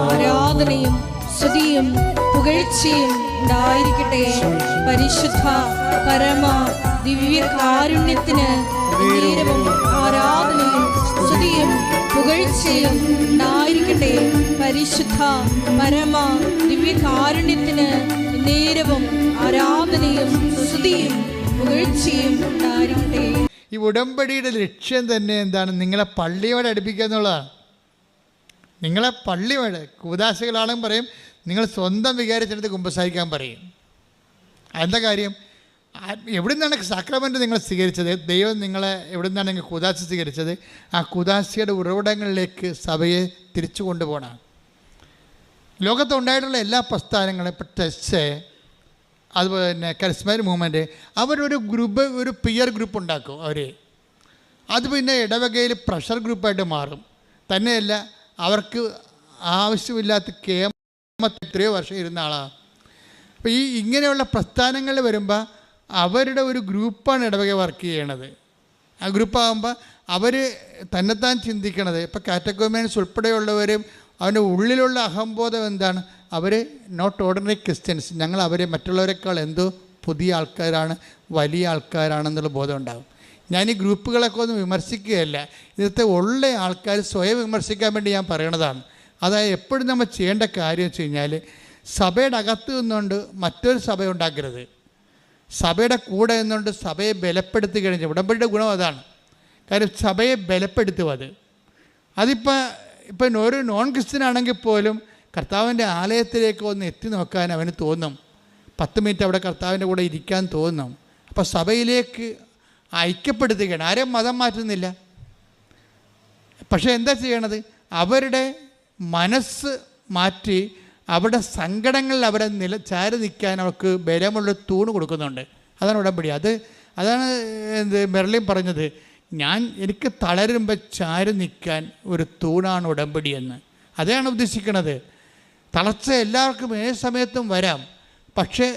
ആരാധനയും സ്തുതിയും പുകഴ്ചയും ഉണ്ടായിരിക്കട്ടെ. പരിശുദ്ധ പരമ ദിവ്യ കാരുണ്യത്തിന് നേരവും ആരാധനയും സ്തുതിയും പുകഴ്ചയും ഉണ്ടായിരിക്കട്ടെ. പരിശുദ്ധ പരമ ദിവ്യ കാരുണ്യത്തിന് നേരവും ആരാധനയും സ്തുതിയും പുകഴ്ചയും ഉണ്ടായിരിക്കട്ടെ. ഈ ഉടമ്പടിയുടെ ലക്ഷ്യം തന്നെ എന്താണ്? നിങ്ങളെ പള്ളിയോട് അടുപ്പിക്കുക എന്നുള്ളതാണ്. നിങ്ങളെ പള്ളിയോട്, കൂദാശകളാണെന്ന് പറയും, നിങ്ങൾ സ്വന്തം വികാരിച്ചെടുത്ത് കുമ്പസാരിക്കാൻ പറയും. എന്താ കാര്യം? എവിടെ നിന്നാണ് സാക്രമെൻറ്റ് നിങ്ങൾ സ്വീകരിച്ചത്? ദൈവം നിങ്ങളെ എവിടെ നിന്നാണ് നിങ്ങൾ കൂദാശ സ്വീകരിച്ചത്? ആ കൂദാശയുടെ ഉറവിടങ്ങളിലേക്ക് സഭയെ തിരിച്ചു കൊണ്ടുപോകണം. ലോകത്തുണ്ടായിട്ടുള്ള എല്ലാ പ്രസ്ഥാനങ്ങളും, ഇപ്പോൾ ടെസ്റ്റ്, അതുപോലെ തന്നെ കരിസ്മാറ്റിക് മൂവ്മെൻറ്റ്, അവരൊരു ഗ്രൂപ്പ്, ഒരു പിയർ ഗ്രൂപ്പ് ഉണ്ടാക്കും അവർ. അത് പിന്നെ ഇടവകയിൽ പ്രഷർ ഗ്രൂപ്പായിട്ട് മാറും. തന്നെയല്ല, അവർക്ക് ആവശ്യമില്ലാത്ത എത്രയോ വർഷം ഇരുന്ന ആളാണ്. അപ്പോൾ ഈ ഇങ്ങനെയുള്ള പ്രസ്ഥാനങ്ങൾ വരുമ്പോൾ അവരുടെ ഒരു ഗ്രൂപ്പാണ് ഇടവക വർക്ക് ചെയ്യണത്. ആ ഗ്രൂപ്പാകുമ്പോൾ അവർ തന്നെത്താൻ ചിന്തിക്കണത്, ഇപ്പോൾ കാറ്റഗോമിയൻസ് ഉൾപ്പെടെയുള്ളവരും അവൻ്റെ ഉള്ളിലുള്ള അഹംബോധം എന്താണ്? അവർ നോട്ട് ഓർഡിനറി ക്രിസ്ത്യൻസ്, ഞങ്ങൾ അവരെ മറ്റുള്ളവരെക്കാൾ എന്തോ പുതിയ ആൾക്കാരാണ്, വലിയ ആൾക്കാരാണെന്നുള്ള ബോധം ഉണ്ടാകും. ഞാൻ ഈ ഗ്രൂപ്പുകളൊക്കെ ഒന്നും വിമർശിക്കുകയല്ല, ഇന്നത്തെ ഉള്ള ആൾക്കാർ സ്വയം വിമർശിക്കാൻ വേണ്ടി ഞാൻ പറയണതാണ്. അതായത് എപ്പോഴും നമ്മൾ ചെയ്യേണ്ട കാര്യം വെച്ച് കഴിഞ്ഞാൽ, സഭയുടെ അകത്ത് നിന്നുകൊണ്ട് മറ്റൊരു സഭ ഉണ്ടാക്കരുത്. സഭയുടെ കൂടെ നിന്നുകൊണ്ട് സഭയെ ബലപ്പെടുത്തി കഴിഞ്ഞാൽ, ഉടമ്പടിയുടെ ഗുണം അതാണ്. കാര്യം സഭയെ ബലപ്പെടുത്തും. അതിപ്പോൾ ഒരു നോൺ ക്രിസ്ത്യൻ ആണെങ്കിൽ പോലും കർത്താവിൻ്റെ ആലയത്തിലേക്ക് ഒന്ന് എത്തി നോക്കാൻ അവന് തോന്നും. 10 മിനിറ്റ് അവിടെ കർത്താവിൻ്റെ കൂടെ ഇരിക്കാൻ തോന്നും. അപ്പോൾ സഭയിലേക്ക് ഐക്യപ്പെടുത്തുകയാണ്. ആരെയും മതം മാറ്റുന്നില്ല. പക്ഷേ എന്താ ചെയ്യണത്? അവരുടെ മനസ്സ് മാറ്റി അവരുടെ സങ്കടങ്ങളിൽ അവരെ ചാരി നിൽക്കാൻ അവർക്ക് ബലമുള്ള തൂണ് കൊടുക്കുന്നുണ്ട്. അതാണ് ഉടമ്പടി. അതാണ് മെർലിൻ പറഞ്ഞത്, എനിക്ക് തളരുമ്പോൾ ചാരി നിൽക്കാൻ ഒരു തൂണാണ് ഉടമ്പടി എന്ന്. അതാണ് ഉദ്ദേശിക്കുന്നത്. തളർച്ച എല്ലാവർക്കും ഏത് സമയത്തും വരാം. പക്ഷേ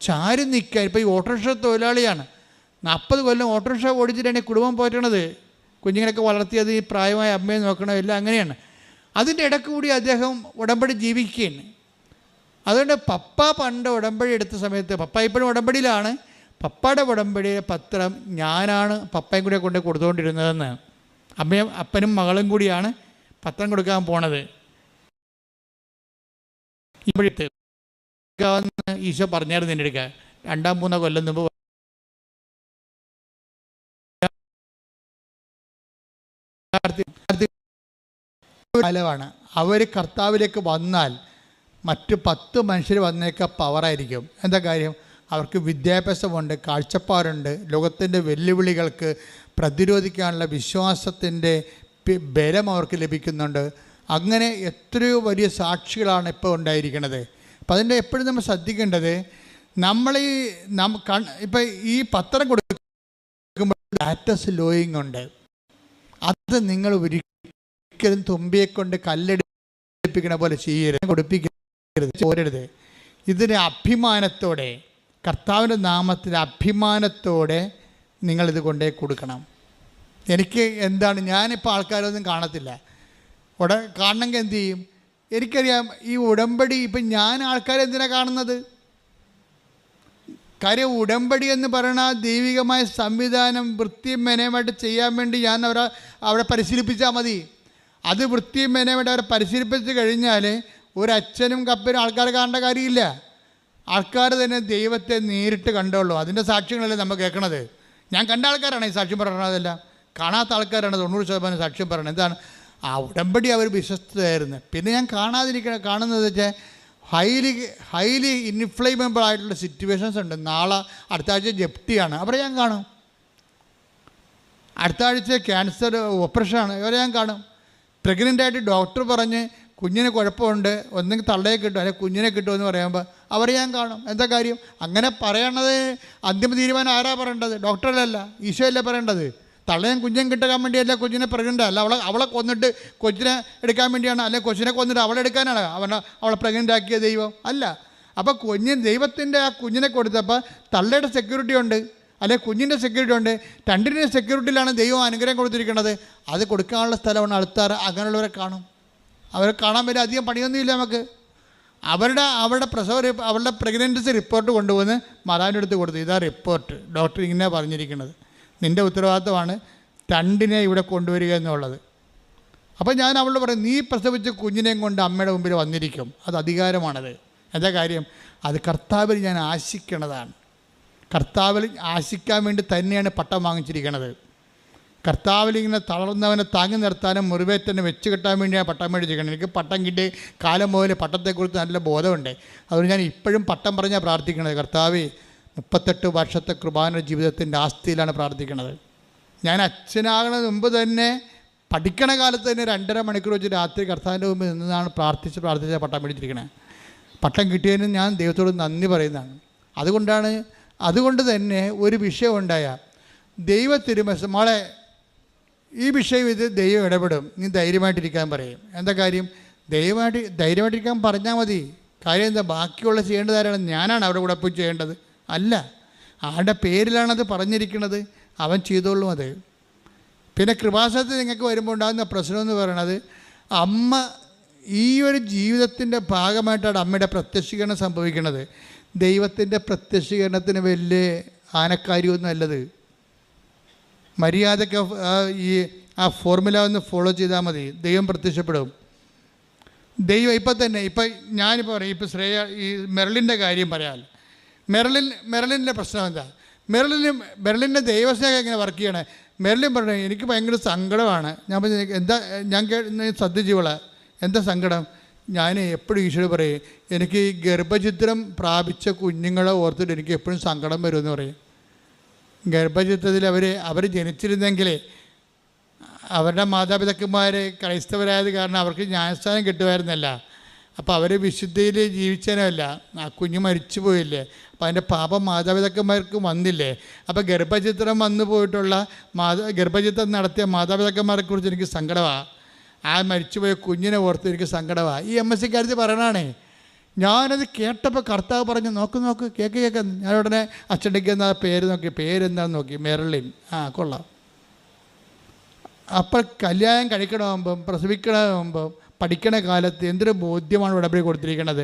ചാരി നിൽക്കാൻ, ഇപ്പോൾ ഈ ഓട്ടോറിക്ഷ തൊഴിലാളിയാണ്, 40 കൊല്ലം ഓട്ടോറിക്ഷ ഓടിച്ചിട്ടാണ് കുടുംബം പോറ്റണത്. കുഞ്ഞുങ്ങളൊക്കെ വളർത്തിയത്, ഈ പ്രായമായ അമ്മയെ നോക്കണം, എല്ലാം അങ്ങനെയാണ്. അതിൻ്റെ ഇടയ്ക്ക് കൂടി അദ്ദേഹം ഉടമ്പടി ജീവിക്കുകയാണ്. അതുകൊണ്ട് പപ്പ പണ്ട് ഉടമ്പടി എടുത്ത സമയത്ത്, പപ്പ ഇപ്പോഴും ഉടമ്പടിയിലാണ്, പപ്പയുടെ ഉടമ്പടിയുടെ പത്രം ഞാനാണ് പപ്പയും കൂടെ കൊണ്ട് കൊടുത്തുകൊണ്ടിരുന്നതെന്ന്. അപ്പനും മകളും കൂടിയാണ് പത്രം കൊടുക്കാൻ പോണത്. ഇപ്പോഴത്തെ ഈശോ പറഞ്ഞായിരുന്നു എൻ്റെ അടുക്ക 2-3 കൊല്ലം മുമ്പ്. കാലമാണ്. അവർ കർത്താവിലേക്ക് വന്നാൽ മറ്റ് 10 മനുഷ്യർ വന്നേക്കാൾ പവറായിരിക്കും. എന്താ കാര്യം? അവർക്ക് വിദ്യാഭ്യാസമുണ്ട്, കാഴ്ചപ്പാടുണ്ട്, ലോകത്തിൻ്റെ വെല്ലുവിളികൾക്ക് പ്രതിരോധിക്കാനുള്ള വിശ്വാസത്തിൻ്റെ ബലം അവർക്ക് ലഭിക്കുന്നുണ്ട്. അങ്ങനെ എത്രയോ വലിയ സാക്ഷികളാണ് ഇപ്പോൾ ഉണ്ടായിരിക്കുന്നത്. അപ്പം അതിൻ്റെ എപ്പോഴും നമ്മൾ ശ്രദ്ധിക്കേണ്ടത്, ഇപ്പം ഈ പത്രം കൊടുക്കുമ്പോൾ സ്റ്റാറ്റസ് ലോയിങ് ഉണ്ട്. അത് നിങ്ങൾ ഒരിക്കലും തുമ്പിയെ കൊണ്ട് കല്ലെടുപ്പിക്കണ പോലെ കൊടുപ്പിക്കരുത്. ഇതിന് അഭിമാനത്തോടെ, കർത്താവിൻ്റെ നാമത്തിൽ അഭിമാനത്തോടെ നിങ്ങളിത് കൊണ്ടേ കൊടുക്കണം. എനിക്ക് എന്താണ്, ഞാനിപ്പോൾ ആൾക്കാരൊന്നും കാണത്തില്ല. കാണണമെങ്കിൽ എന്ത് ചെയ്യും? എനിക്കറിയാം ഈ ഉടമ്പടി. ഇപ്പം ഞാൻ ആൾക്കാരെ എന്തിനാണ് കാണുന്നത്? കാര്യം ഉടമ്പടി എന്ന് പറയുന്ന ദൈവികമായ സംവിധാനം വൃത്തിയും മെനയുമായിട്ട് ചെയ്യാൻ വേണ്ടി ഞാൻ അവരെ പരിശീലിപ്പിച്ചാൽ മതി. അത് വൃത്തിയും മെനയുമായിട്ട് അവരെ പരിശീലിപ്പിച്ച് കഴിഞ്ഞാൽ ഒരച്ഛനും കപ്പനും ആൾക്കാരെ കാണേണ്ട കാര്യമില്ല. ആൾക്കാർ തന്നെ ദൈവത്തെ നേരിട്ട് കണ്ടോളൂ. അതിൻ്റെ സാക്ഷ്യങ്ങളല്ലേ നമ്മൾ കേൾക്കണത്. ഞാൻ കണ്ട ആൾക്കാരാണ് ഈ സാക്ഷ്യം പറയണതെല്ലാം. കാണാത്ത ആൾക്കാരാണ് 90% സാക്ഷ്യം പറയണത്. എന്താണ്? ആ ഉടമ്പടി അവർ വിശ്വസ്തയായിരുന്നു. പിന്നെ ഞാൻ കാണുന്നത് വെച്ചാൽ ഹൈലി ഇൻഫ്ലേമബിൾ ആയിട്ടുള്ള സിറ്റുവേഷൻസ് ഉണ്ട്. നാളെ അടുത്ത ആഴ്ച ജപ്തിയാണ്, അവരെ ഞാൻ കാണും. അടുത്ത ആഴ്ച ക്യാൻസർ ഓപ്പറേഷനാണ്, ഇവരെ ഞാൻ കാണും. പ്രഗ്നൻ്റായിട്ട് ഡോക്ടർ പറഞ്ഞ് കുഞ്ഞിന് കുഴപ്പമുണ്ട്, ഒന്നെങ്കിൽ തള്ളയെ കിട്ടും അല്ലെങ്കിൽ കുഞ്ഞിനെ കിട്ടുമെന്ന് പറയുമ്പോൾ അവരെ ഞാൻ കാണും. എന്താ കാര്യം? അങ്ങനെ പറയണത് അന്തിമ തീരുമാനം ആരാ പറയേണ്ടത്? ഡോക്ടറല്ല, ഈശോയല്ലേ പറയേണ്ടത്. തള്ളയും കുഞ്ഞും കിട്ടാൻ വേണ്ടിയല്ല കുഞ്ഞിനെ പ്രഗ്നൻ്റ് അല്ല. അവളെ കൊന്നിട്ട് കൊച്ചിനെ എടുക്കാൻ വേണ്ടിയാണ്, അല്ലെങ്കിൽ കൊച്ചിനെ കൊന്നിട്ട് അവളെ എടുക്കാനാണ് അവളെ പ്രഗ്നൻ്റ് ആക്കിയ ദൈവം അല്ല. അപ്പോൾ ദൈവത്തിൻ്റെ ആ കുഞ്ഞിനെ കൊടുത്തപ്പോൾ തള്ളയുടെ സെക്യൂരിറ്റി ഉണ്ട്. അല്ലെങ്കിൽ കുഞ്ഞിൻ്റെ സെക്യൂരിറ്റി ഉണ്ട്, രണ്ടിൻ്റെ സെക്യൂരിറ്റിയിലാണ് ദൈവം അനുഗ്രഹം കൊടുത്തിരിക്കുന്നത്. അത് കൊടുക്കാനുള്ള സ്ഥലമാണ് അൾത്താർ. അങ്ങനെയുള്ളവരെ കാണും. അവരെ കാണാൻ പറ്റും. അധികം പണിയൊന്നുമില്ല നമുക്ക്. അവരുടെ അവരുടെ പ്രഗ്നൻസി റിപ്പോർട്ട് കൊണ്ടുവന്ന് മാതാവിൻ്റെ അടുത്ത് കൊടുത്തു. ഇതാ റിപ്പോർട്ട്, ഡോക്ടർ ഇങ്ങനെ പറഞ്ഞിരിക്കുന്നത്, നിൻ്റെ ഉത്തരവാദിത്തമാണ് രണ്ടിനെ ഇവിടെ കൊണ്ടുവരിക എന്നുള്ളത്. അപ്പോൾ ഞാൻ അവളോട് പറയും, നീ പ്രസവിച്ച കുഞ്ഞിനെയും കൊണ്ട് അമ്മയുടെ മുമ്പിൽ വന്നിരിക്കും. അത് അധികാരമാണത്. എന്താ കാര്യം? അത് കർത്താവിൽ ഞാൻ ആശിക്കണതാണ്. കർത്താവിൽ ആശിക്കാൻ വേണ്ടി തന്നെയാണ് പട്ടം വാങ്ങിച്ചിരിക്കുന്നത്. കർത്താവിൽ ഇങ്ങനെ തളർന്നവനെ താങ്ങി നിർത്താനും മുറിവേറ്റനെ വെച്ച് കെട്ടാൻ വേണ്ടിയാണ് പട്ടം മേടിച്ചിരിക്കുന്നത്. എനിക്ക് പട്ടം കിട്ടിയ കാലം മുതൽ പട്ടത്തെക്കുറിച്ച് നല്ല ബോധമുണ്ട്. അതുകൊണ്ട് ഞാൻ ഇപ്പോഴും പട്ടം പറഞ്ഞാൽ പ്രാർത്ഥിക്കുന്നത്. കർത്താവേ, 38 വർഷത്തെ കൃപാന ജീവിതത്തിൻ്റെ ആസ്തിയിലാണ് പ്രാർത്ഥിക്കുന്നത്. ഞാൻ അച്ഛനാകുന്നതിന് മുമ്പ് തന്നെ പഠിക്കണ കാലത്ത് തന്നെ 2.5 മണിക്കൂർ വെച്ച് രാത്രി കർത്താവിൻ്റെ മുമ്പ് നിന്നാണ് പ്രാർത്ഥിച്ച് പട്ടം മേടിച്ചിരിക്കുന്നത്. പട്ടം കിട്ടിയതിന് ഞാൻ ദൈവത്തോട് നന്ദി പറയുന്നതാണ്. അതുകൊണ്ട് തന്നെ ഒരു വിഷയം ഉണ്ടായ ദൈവ തിരുമനസ് മോളെ, ഈ വിഷയം ഇത് ദൈവം ഇടപെടും, നീ ധൈര്യമായിട്ടിരിക്കാൻ പറയും. എന്താ കാര്യം? ധൈര്യമായിട്ടിരിക്കാൻ പറഞ്ഞാൽ മതി. കാര്യം എന്താ? ബാക്കിയുള്ള ചെയ്യേണ്ടത് ആരാണ്? ഞാനാണ് അവിടെ കൂടെ പോയി ചെയ്യേണ്ടത്? അല്ല, ആരുടെ പേരിലാണത് പറഞ്ഞിരിക്കുന്നത്, അവൻ ചെയ്തോളും അത്. പിന്നെ കൃപാസനത്തിൽ നിങ്ങൾക്ക് വരുമ്പോൾ ഉണ്ടാകുന്ന പ്രശ്നം എന്ന് പറയുന്നത്, അമ്മ ഈ ഒരു ജീവിതത്തിൻ്റെ ഭാഗമായിട്ടാണ് അമ്മയുടെ പ്രത്യക്ഷീകരണം സംഭവിക്കുന്നത്. ദൈവത്തിൻ്റെ പ്രത്യക്ഷീകരണത്തിന് വലിയ ആനക്കാര്യമൊന്നും അല്ലത്. മര്യാദയ്ക്ക് ആ ഫോർമുല ഒന്ന് ഫോളോ ചെയ്താൽ മതി, ദൈവം പ്രത്യക്ഷപ്പെടും. ദൈവം ഇപ്പം ഞാനിപ്പോൾ പറയും, ഇപ്പോൾ ഈ മെർലിൻ്റെ കാര്യം പറയാം. മെർലിൻ്റെ പ്രശ്നം എന്താ? മെർലിൻ്റെ ദൈവസ്നേഹം എങ്ങനെ വർക്ക് ചെയ്യണേ? മെർലിൻ പറഞ്ഞു, എനിക്ക് ഭയങ്കര സങ്കടമാണ്. ഞാൻ പറഞ്ഞു, എന്താ? ഞാൻ ശ്രദ്ധിച്ചോളാം, എന്താ സങ്കടം? ഞാൻ എപ്പോഴും ഈശോയോട് പറയും, എനിക്ക് ഈ ഗർഭചിത്രം പ്രാപിച്ച കുഞ്ഞുങ്ങളെ ഓർത്തിട്ട് എനിക്ക് എപ്പോഴും സങ്കടം വരുമെന്ന് പറയും. ഗർഭചിത്രത്തിൽ അവർ ജനിച്ചിരുന്നെങ്കിൽ അവരുടെ മാതാപിതാക്കന്മാർ ക്രൈസ്തവരായത് കാരണം അവർക്ക് ജ്ഞാനസ്ഥാനം കിട്ടുമായിരുന്നല്ല. അപ്പോൾ അവർ വിശുദ്ധിയിൽ ജീവിച്ചതിനല്ല, ആ കുഞ്ഞ് മരിച്ചു പോയില്ലേ, അപ്പോൾ അതിൻ്റെ പാപം മാതാപിതാക്കന്മാർക്ക് വന്നില്ലേ. അപ്പോൾ ഗർഭചിത്രം വന്നു പോയിട്ടുള്ള ഗർഭചിത്രം നടത്തിയ മാതാപിതാക്കന്മാരെ കുറിച്ച് എനിക്ക് സങ്കടമാണ്. ആ മരിച്ചുപോയ കുഞ്ഞിനെ ഓർത്ത് എനിക്ക് സങ്കടമാണ്. ഈ MSc കാര്യത്തിൽ പറയണാണേ. ഞാനത് കേട്ടപ്പോൾ കർത്താവ് പറഞ്ഞു, നോക്ക് കേക്ക്. ഞാൻ ഉടനെ അച്ചടിക്കുന്ന പേര് നോക്കി, പേരെന്താണെന്ന് നോക്കി, മെർലിൻ. കൊള്ളാം. അപ്പോൾ കല്യാണം കഴിക്കണമെമ്പം പ്രസവിക്കണമെമ്പം പഠിക്കണ കാലത്ത് എന്തൊരു ബോധ്യമാണ് ഉടമ്പടി കൊടുത്തിരിക്കുന്നത്.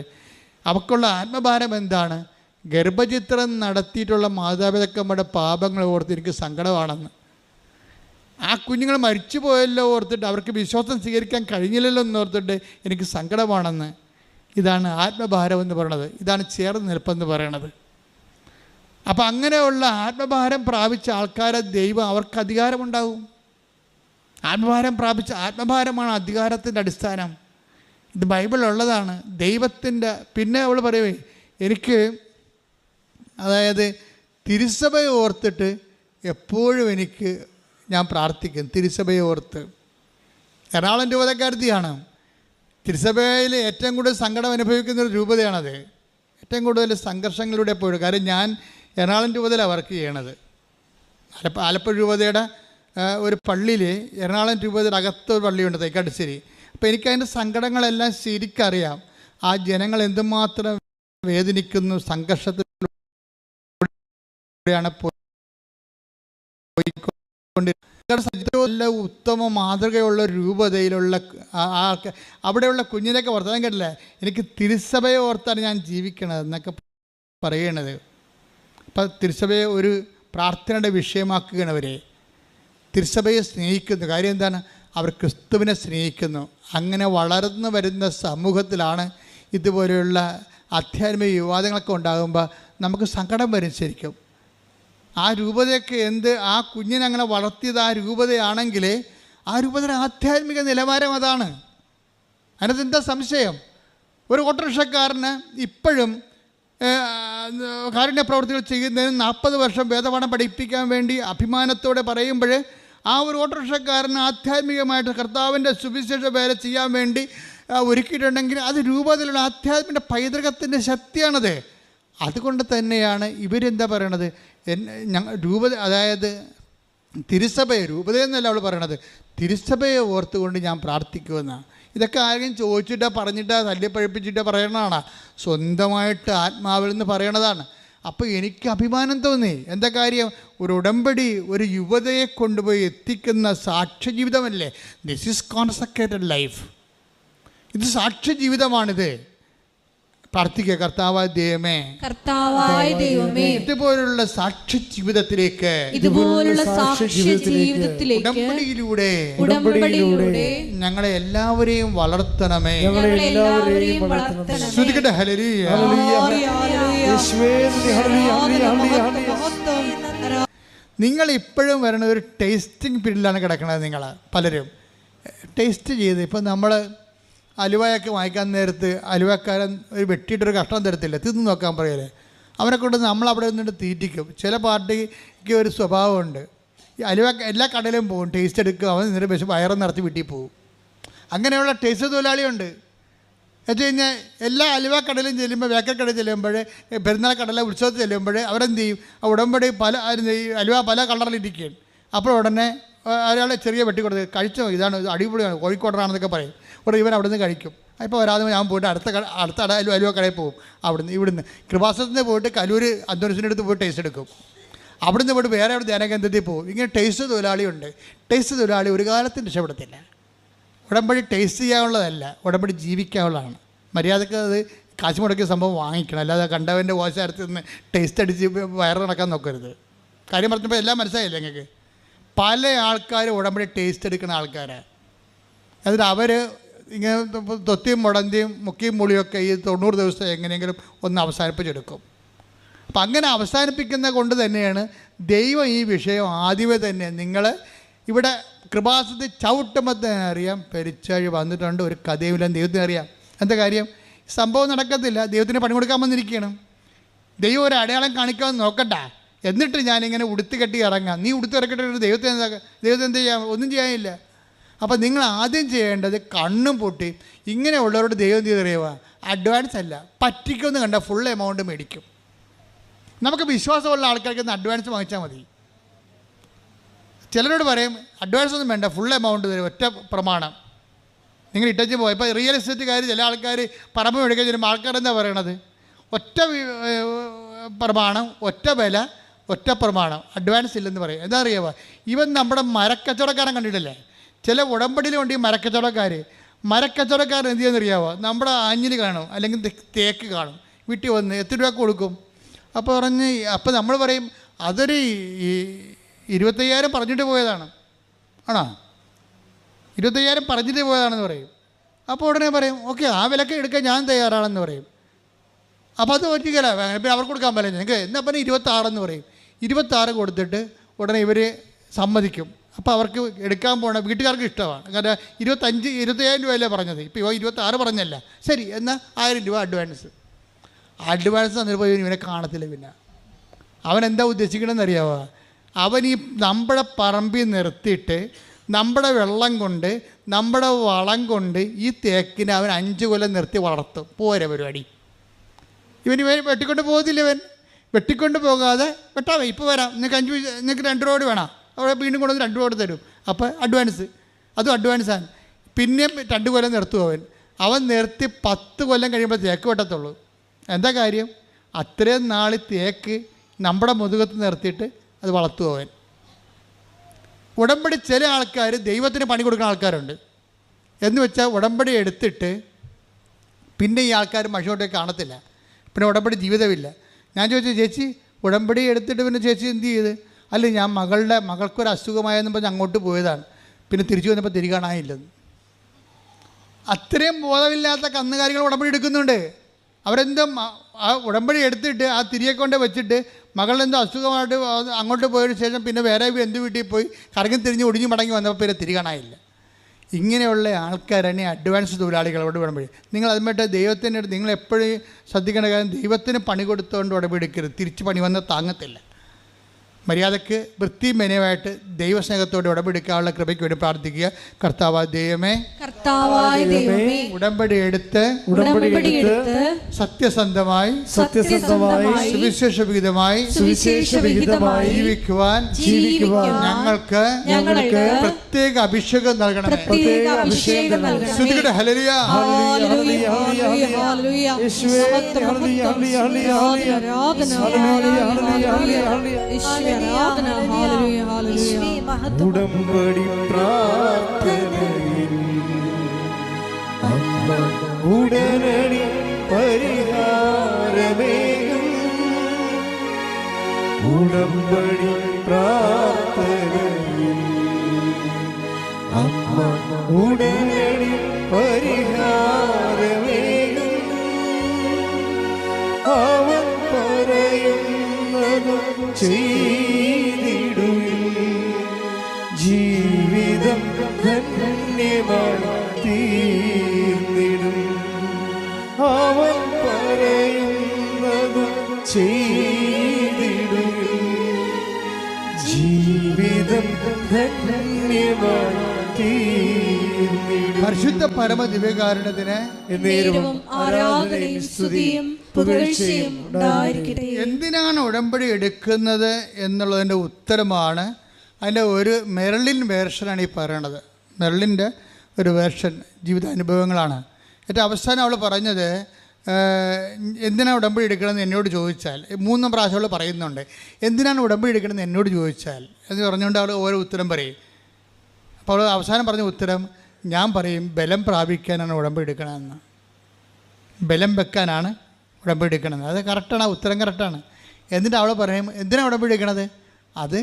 അവൾക്കുള്ള ആത്മഭാരം എന്താണ്? ഗർഭചിത്രം നടത്തിയിട്ടുള്ള മാതാപിതാക്കന്മാരുടെ പാപങ്ങൾ ഓർത്ത് എനിക്ക് സങ്കടമാണെന്ന്. ആ കുഞ്ഞുങ്ങൾ മരിച്ചു പോയല്ലോ ഓർത്തിട്ട്, അവർക്ക് വിശ്വാസം സ്വീകരിക്കാൻ കഴിഞ്ഞില്ലല്ലോ എന്നോർത്തിട്ട് എനിക്ക് സങ്കടമാണെന്ന്. ഇതാണ് ആത്മഭാരം എന്ന് പറയുന്നത്. ഇതാണ് ചേർന്ന് നിൽപ്പെന്ന് പറയണത്. അപ്പം അങ്ങനെയുള്ള ആത്മഭാരം പ്രാപിച്ച ആൾക്കാരെ ദൈവം അവർക്ക് അധികാരമുണ്ടാകും. ആത്മഭാരമാണ് അധികാരത്തിൻ്റെ അടിസ്ഥാനം. ഇത് ബൈബിളുള്ളതാണ്, ദൈവത്തിൻ്റെ. പിന്നെ അവൾ പറയുവേ, എനിക്ക് അതായത് തിരുസഭയെ ഓർത്തിട്ട് എപ്പോഴും ഞാൻ പ്രാർത്ഥിക്കും. തിരുസഭയെ ഓർത്ത്. എറണാകുളം രൂപതക്കാരത്തിയാണ്. തിരുസഭയിൽ ഏറ്റവും കൂടുതൽ സങ്കടം അനുഭവിക്കുന്ന ഒരു രൂപതയാണത്. ഏറ്റവും കൂടുതൽ സംഘർഷങ്ങളിലൂടെ പോയി. കാര്യം ഞാൻ എറണാകുളം രൂപതയിലാണ് വർക്ക് ചെയ്യണത്. ആലപ്പുഴ രൂപതയുടെ ഒരു പള്ളിയിൽ, എറണാകുളം രൂപതയുടെ അകത്തൊരു പള്ളിയുണ്ട്, തൈക്കാട്ടുശ്ശേരി. അപ്പോൾ എനിക്കതിൻ്റെ സങ്കടങ്ങളെല്ലാം ശരിക്കറിയാം. ആ ജനങ്ങൾ എന്തുമാത്രം വേദനിക്കുന്നു, സംഘർഷത്തിലൂടെയാണ് പോയിക്കൊണ്ട്. നല്ല ഉത്തമ മാതൃകയുള്ള രൂപതയിലുള്ള അവിടെയുള്ള കുഞ്ഞിനൊക്കെ വർത്തമാനം കേട്ടില്ലേ, എനിക്ക് തിരുസഭയെ ഓർത്താണ് ഞാൻ ജീവിക്കണത് എന്നൊക്കെ പറയണത്. അപ്പം തിരുസഭയെ ഒരു പ്രാർത്ഥനയുടെ വിഷയമാക്കുകയാണ് അവരെ. തിരുസഭയെ സ്നേഹിക്കുന്നു. കാര്യം എന്താണ്? അവർ ക്രിസ്തുവിനെ സ്നേഹിക്കുന്നു. അങ്ങനെ വളർന്നു വരുന്ന സമൂഹത്തിലാണ് ഇതുപോലെയുള്ള ആധ്യാത്മിക വിവാദങ്ങളൊക്കെ ഉണ്ടാകുമ്പോൾ നമുക്ക് സങ്കടം വരും ശരിക്കും. ആ രൂപതയൊക്കെ ആ കുഞ്ഞിനെ അങ്ങനെ വളർത്തിയത് ആ രൂപതയാണെങ്കിൽ ആ രൂപതയുടെ ആധ്യാത്മിക നിലവാരം അതാണ്. അതിനകത്ത് എന്താ സംശയം? ഒരു ഓട്ടോറിക്ഷക്കാരന് ഇപ്പോഴും കാരുണ്യ പ്രവർത്തികൾ ചെയ്യുന്നതിന് 40 വർഷം വേദപാഠം പഠിപ്പിക്കാൻ വേണ്ടി അഭിമാനത്തോടെ പറയുമ്പോൾ, ആ ഒരു ഓട്ടോറിക്ഷക്കാരന് ആധ്യാത്മികമായിട്ട് കർത്താവിൻ്റെ സുവിശേഷ വേല ചെയ്യാൻ വേണ്ടി ഒരുക്കിയിട്ടുണ്ടെങ്കിൽ അത് രൂപത്തിലുള്ള ആധ്യാത്മിക പൈതൃകത്തിൻ്റെ ശക്തിയാണത്. അതുകൊണ്ട് തന്നെയാണ് ഇവരെന്താ പറയണത്, രൂപത, അതായത് തിരുസഭയെ, രൂപതയെന്നല്ല അവൾ പറയണത്, തിരുസഭയെ ഓർത്തുകൊണ്ട് ഞാൻ പ്രാർത്ഥിക്കുമെന്നാണ്. ഇതൊക്കെ ആരെങ്കിലും ചോദിച്ചിട്ടോ പറഞ്ഞിട്ടോ തല്ലിപ്പഴിപ്പിച്ചിട്ടോ പറയണതാണ്, സ്വന്തമായിട്ട് ആത്മാവിൽ നിന്ന് പറയണതാണ്. അപ്പോൾ എനിക്ക് അഭിമാനം തോന്നി. എന്താ കാര്യം? ഒരു ഉടമ്പടി ഒരു യുവതയെ കൊണ്ടുപോയി എത്തിക്കുന്ന സാക്ഷ്യ ജീവിതമല്ലേ. This is consecrated life. ഇത് സാക്ഷ്യ ജീവിതമാണിത്. പ്രാർത്ഥിക്കുക, കർത്താവായ ദൈവമേ ഇതുപോലുള്ള സാക്ഷ്യ ജീവിതത്തിലേക്ക് ഉടമ്പടിയിലൂടെ ഞങ്ങളെ എല്ലാവരെയും വളർത്തണമേ. ശ്രുതിക്കട്ടെ ഹല്ലേലൂയ. നിങ്ങൾ ഇപ്പോഴും വരണ ഒരു ടേസ്റ്റിംഗ് പീരീഡിലാണ് കിടക്കുന്നത്. നിങ്ങൾ പലരും ടേസ്റ്റ് ചെയ്ത്, ഇപ്പം നമ്മൾ അലുവയൊക്കെ വാങ്ങിക്കാൻ നേരത്ത് അലുവക്കാരൻ ഒരു വെട്ടിയിട്ടൊരു കഷ്ണം തരത്തില്ല, തിന്ന് നോക്കാൻ പറയല്ലേ. അവനെ കൊണ്ട് നമ്മളവിടെ നിന്നിട്ട് തീറ്റിക്കും. ചില പാർട്ടിക്ക് ഒരു സ്വഭാവമുണ്ട്, ഈ അലുവ എല്ലാ കടയിലും പോകും, ടേസ്റ്റ് എടുക്കും, അവൻ നിന്നിട്ട് പക്ഷേ വയറും നിറച്ച് വീട്ടിൽ പോകും. അങ്ങനെയുള്ള ടേസ്റ്റ് തൊഴിലാളിയുണ്ട്. വെച്ച് കഴിഞ്ഞാൽ എല്ലാ അലുവ കടയിലും ചെല്ലുമ്പോൾ, ബേക്കറി കടയിൽ ചെല്ലുമ്പോൾ, പെരുന്നാൾ കടല ഉത്സവത്തിൽ ചെല്ലുമ്പോൾ അവരെന്ത് ചെയ്യും? ആ ഉടമ്പടി അലുവ പല കളറിലിരിക്കുകയാണ്. അപ്പോൾ ഉടനെ ഒരാളെ ചെറിയ വെട്ടി കൊടുത്ത് കഴിച്ചോ, ഇതാണ് അടിപൊളിയാണ്, കോഴിക്കോടനാണെന്നൊക്കെ പറയും. ഉടനെ ഇവൻ അവിടെ നിന്ന് കഴിക്കും. ഇപ്പോൾ വരാതെ ഞാൻ പോയിട്ട് അടുത്ത അലുവ കടയിൽ പോകും. ഇവിടുന്ന് കൃപാസനത്തിന് പോയിട്ട് കലൂർ അന്തോണിസിൻ്റെ അടുത്ത് പോയിട്ട് ടേസ്റ്റ് എടുക്കും. അവിടുന്ന് പോയിട്ട് വേറെ അവിടെ ധ്യാനകേന്ദ്രത്തിൽ പോകും. ഇങ്ങനെ ടേസ്റ്റ് തൊഴിലാളിയുണ്ട്. ടേസ്റ്റ് തൊഴിലാളി ഒരു കാലത്തും രക്ഷപ്പെടത്തില്ല. ഉടമ്പടി ടേസ്റ്റ് ചെയ്യാനുള്ളതല്ല, ഉടമ്പടി ജീവിക്കാനുള്ളതാണ്. മര്യാദക്ക് അത് കാശ് മുടക്കിയ സംഭവം വാങ്ങിക്കണം, അല്ലാതെ കണ്ടവൻ്റെ ഓശാരത്തിൽ നിന്ന് ടേസ്റ്റ് അടിച്ച് വയറ് നടക്കാൻ നോക്കരുത്. കാര്യം പറഞ്ഞപ്പോൾ എല്ലാം മനസ്സിലായില്ലേ നിങ്ങൾക്ക്? പല ആൾക്കാരും ഉടമ്പടി ടേസ്റ്റ് എടുക്കുന്ന ആൾക്കാരാണ്. എന്നിട്ട് അവർ ഇങ്ങനെ തൊത്തിയും മുടന്തിയും മുക്കിയും മുളിയൊക്കെ ഈ 90 ദിവസം എങ്ങനെയെങ്കിലും ഒന്ന് അവസാനിപ്പിച്ചെടുക്കും. അപ്പം അങ്ങനെ അവസാനിപ്പിക്കുന്ന കൊണ്ട് തന്നെയാണ് ദൈവം ഈ വിഷയം ആദ്യമേ തന്നെ നിങ്ങൾ ഇവിടെ കൃപാസനത്തിൽ ചവിട്ടുമ്പോൾ തന്നെ അറിയാം, പെരിച്ചാഴി വന്നിട്ടുണ്ട്, ഒരു കഥയുമില്ലെന്ന് ദൈവത്തിന് അറിയാം. എന്താ കാര്യം? സംഭവം നടക്കത്തില്ല, ദൈവത്തിന് പണി കൊടുക്കാൻ വന്നിരിക്കണം. ദൈവം ഒരു അടയാളം കാണിക്കാമെന്ന് നോക്കട്ടെ, എന്നിട്ട് ഞാനിങ്ങനെ ഉടുത്ത് കെട്ടി ഇറങ്ങാം. നീ ഉടുത്ത് ഇറക്കിയിട്ട് ദൈവത്തെ എന്ത് ചെയ്യാം? ഒന്നും ചെയ്യാനില്ല. അപ്പം നിങ്ങൾ ആദ്യം ചെയ്യേണ്ടത് കണ്ണും പൊട്ടി ഇങ്ങനെയുള്ളവരോട് ദൈവം എന്ത് ചെയ്തറിയുക? അഡ്വാൻസ് അല്ല, പറ്റിക്കുമെന്ന് കണ്ടാൽ ഫുൾ എമൗണ്ട് മേടിക്കും. നമുക്ക് വിശ്വാസമുള്ള ആൾക്കാർക്ക് ഒന്ന് അഡ്വാൻസ് വാങ്ങിച്ചാൽ മതി. ചിലരോട് പറയും അഡ്വാൻസ് ഒന്നും വേണ്ട, ഫുൾ എമൗണ്ട് തരും, ഒറ്റ പ്രമാണം. നിങ്ങൾ ഇട്ടച്ച് പോയി. ഇപ്പോൾ റിയൽ എസ്റ്റേറ്റുകാർ ചില ആൾക്കാർ പറമ്പ് മേടിക്കാൻ ചെല്ലുമ്പോൾ ആൾക്കാരെന്താ പറയണത്? ഒറ്റ പ്രമാണം, ഒറ്റ വില, ഒറ്റ പ്രമാണം, അഡ്വാൻസ് ഇല്ലെന്ന് പറയും. എന്താ അറിയാമോ? ഇവൻ നമ്മുടെ മരക്കച്ചവടക്കാരൻ കണ്ടിട്ടില്ലേ? ചില ഉടമ്പടിയിലുണ്ട് ഈ മരക്കച്ചവടക്കാരൻ എന്ത് ചെയ്യുന്നറിയാമോ? നമ്മുടെ ആഞ്ഞിൽ കാണും, അല്ലെങ്കിൽ തേക്ക് കാണും, വീട്ടിൽ വന്ന് എത്ര രൂപ കൊടുക്കും? അപ്പോൾ നമ്മൾ പറയും അതൊരു 25,000 പറഞ്ഞിട്ട് പോയതാണ്. ആണോ? 25,000 പറഞ്ഞിട്ട് പോയതാണെന്ന് പറയും. അപ്പോൾ ഉടനെ പറയും ഓക്കെ, ആ വിലക്ക് എടുക്കാൻ ഞാൻ തയ്യാറാണെന്ന് പറയും. അപ്പോൾ അത് ഒറ്റയ്ക്കല്ല, പിന്നെ അവർക്ക് കൊടുക്കാൻ പറ്റില്ല. നിങ്ങൾക്ക് എന്നാൽ പിന്നെ 26 പറയും. 26 കൊടുത്തിട്ട് ഉടനെ ഇവർ സമ്മതിക്കും. അപ്പോൾ അവർക്ക് എടുക്കാൻ പോകണം, വീട്ടുകാർക്ക് ഇഷ്ടമാണ്. കാരണം 25,000 രൂപയല്ലേ പറഞ്ഞത്, ഇപ്പോൾ 26 പറഞ്ഞല്ല. ശരി, എന്നാൽ 1000 രൂപ അഡ്വാൻസ് തന്നിട്ട് പോയി ഇവനെ കാണത്തില്ല. പിന്നെ അവൻ എന്താ ഉദ്ദേശിക്കണമെന്ന് അറിയാമോ? അവൻ ഈ നമ്മുടെ പറമ്പിൽ നിർത്തിയിട്ട് നമ്മുടെ വെള്ളം കൊണ്ട് നമ്മുടെ വളം കൊണ്ട് ഈ തേക്കിനെ അവൻ 5 കൊല്ലം നിർത്തി വളർത്തും. പോരെ പരിപാടി. ഇവൻ വെട്ടിക്കൊണ്ട് പോകത്തില്ല. ഇവൻ വെട്ടിക്കൊണ്ട് പോകാതെ വെട്ടാവേ, ഇപ്പോൾ വരാം, നിങ്ങൾക്ക് 2 റോഡ് വേണം, അവിടെ വീണ്ടും കൊണ്ടുവന്ന് 2 റോഡ് തരും. അപ്പോൾ അതും അഡ്വാൻസാണ്. പിന്നെയും 2 കൊല്ലം നിർത്തും അവൻ നിർത്തി 10 കൊല്ലം കഴിയുമ്പോൾ തേക്ക് വെട്ടത്തുള്ളൂ. എന്താ കാര്യം? അത്രയും നാൾ തേക്ക് നമ്മുടെ മുതുകത്ത് നിർത്തിയിട്ട് അത് വളർത്തും അവൻ. ഉടമ്പടി ചില ആൾക്കാർ ദൈവത്തിന് പണി കൊടുക്കുന്ന ആൾക്കാരുണ്ട്. എന്ന് വെച്ചാൽ ഉടമ്പടി എടുത്തിട്ട് പിന്നെ ഈ ആൾക്കാർ മഷിയോട്ടേക്ക് കാണത്തില്ല, പിന്നെ ഉടമ്പടി ജീവിതമില്ല. ഞാൻ ചോദിച്ചു, ചേച്ചി ഉടമ്പടി എടുത്തിട്ട് പിന്നെ ചേച്ചി എന്ത് ചെയ്ത്? അല്ല, ഞാൻ മകൾക്കൊരു അസുഖമായെന്ന് പറഞ്ഞ് അങ്ങോട്ട് പോയതാണ്, പിന്നെ തിരിച്ചു വന്നപ്പോൾ തിരികെ കാണാനില്ലെന്ന്. അത്രയും ബോധമില്ലാത്ത കന്നുകാലികൾ ഉടമ്പടി എടുക്കുന്നുണ്ട്. അവരെന്തും ആ ഉടമ്പടി എടുത്തിട്ട് ആ തിരികെ കൊണ്ട് വെച്ചിട്ട് മകളെന്തോ അസുഖമായിട്ട് അങ്ങോട്ട് പോയതിന് ശേഷം പിന്നെ വേറെ എന്ത് വീട്ടിൽ പോയി കറങ്ങി തിരിഞ്ഞ് ഒടിഞ്ഞു മടങ്ങി വന്നപ്പോൾ പിന്നെ തിരികെ കാണാനില്ല. ഇങ്ങനെയുള്ള ആൾക്കാരാണ് അഡ്വാൻസ് തൊഴിലാളികളോട് ഉടമ്പടി. നിങ്ങൾ അതുമായിട്ട് ദൈവത്തിൻ്റെ നിങ്ങൾ എപ്പോഴും ശ്രദ്ധിക്കേണ്ട കാര്യം, ദൈവത്തിന് പണി കൊടുത്തുകൊണ്ട് ഉടമ്പടി എടുക്കരുത്. തിരിച്ച് പണി വന്നാൽ താങ്ങത്തില്ല. മര്യാദയ്ക്ക് വൃത്തി മെനവായിട്ട് ദൈവസ്നേഹത്തോടെ ഉടമ്പടിക്കാനുള്ള കൃപയ്ക്ക് വേണ്ടി പ്രാർത്ഥിക്കുക. കർത്താവായ ദൈവമേ, ഉടമ്പടി എടുത്ത് സത്യസന്ധമായി സുവിശേഷവിഹിതമായി ജീവിക്കുവാൻ ഞങ്ങൾക്ക് പ്രത്യേക അഭിഷേകം നൽകണമേ. ശ്രുതികടെ ഹല്ലേലൂയ. ഉടമ്പടി പ്രാർത്ഥനയിൽ അമ്മ ഉടനടി പരിഹാരമേകും. ഉടമ്പടി പ്രാർത്ഥനയിൽ അമ്മ ഉടനടി പരിഹാരമേകും. അവൻ പറയുന്നതും ചെയ്തിടുവിൻ. ജീവിതം ധന്യമായി തീർന്നിടും. അവൻ പറയുന്നതും ചെയ്തിടുവിൻ. ജീവിതം ധന്യമായി തീർന്നിടും. പരിശുദ്ധ പരമ ദിവ്യകാരുണ്യത്തിന് ആരാധനയും സ്തുതിയും പുകഴ്ചയും ഉണ്ടായിരിക്കട്ടെ. എന്തിനാണ് ഉടമ്പടി എടുക്കുന്നത് എന്നുള്ളതിൻ്റെ ഉത്തരമാണ്. അതിൻ്റെ ഒരു മെർലിൻ വേർഷനാണ് ഈ പറയണത്. മെർലിൻ്റെ ഒരു വേർഷൻ ജീവിതാനുഭവങ്ങളാണ്. ഏറ്റവും അവസാനം അവൾ പറഞ്ഞത്, എന്തിനാണ് ഉടമ്പടി എടുക്കണമെന്ന് എന്നോട് ചോദിച്ചാൽ, 3 പ്രാവശ്യം അവൾ പറയുന്നുണ്ട്, എന്തിനാണ് ഉടമ്പടി എടുക്കണമെന്ന് എന്നോട് ചോദിച്ചാൽ എന്ന് പറഞ്ഞുകൊണ്ട് അവൾ ഓരോ ഉത്തരം പറയും. അപ്പോൾ അവൾ അവസാനം പറഞ്ഞ ഉത്തരം, ഞാൻ പറയും ബലം പ്രാപിക്കാനാണ് ഉടമ്പടി എടുക്കണമെന്ന്, ബലം വെക്കാനാണ് ഉടമ്പടി എടുക്കണമെന്ന്. അത് കറക്റ്റാണ്, ആ ഉത്തരം കറക്റ്റാണ്. എന്നിട്ട് അവൾ പറയും, എന്തിനാണ് ഉടമ്പടി എടുക്കണത്? അത്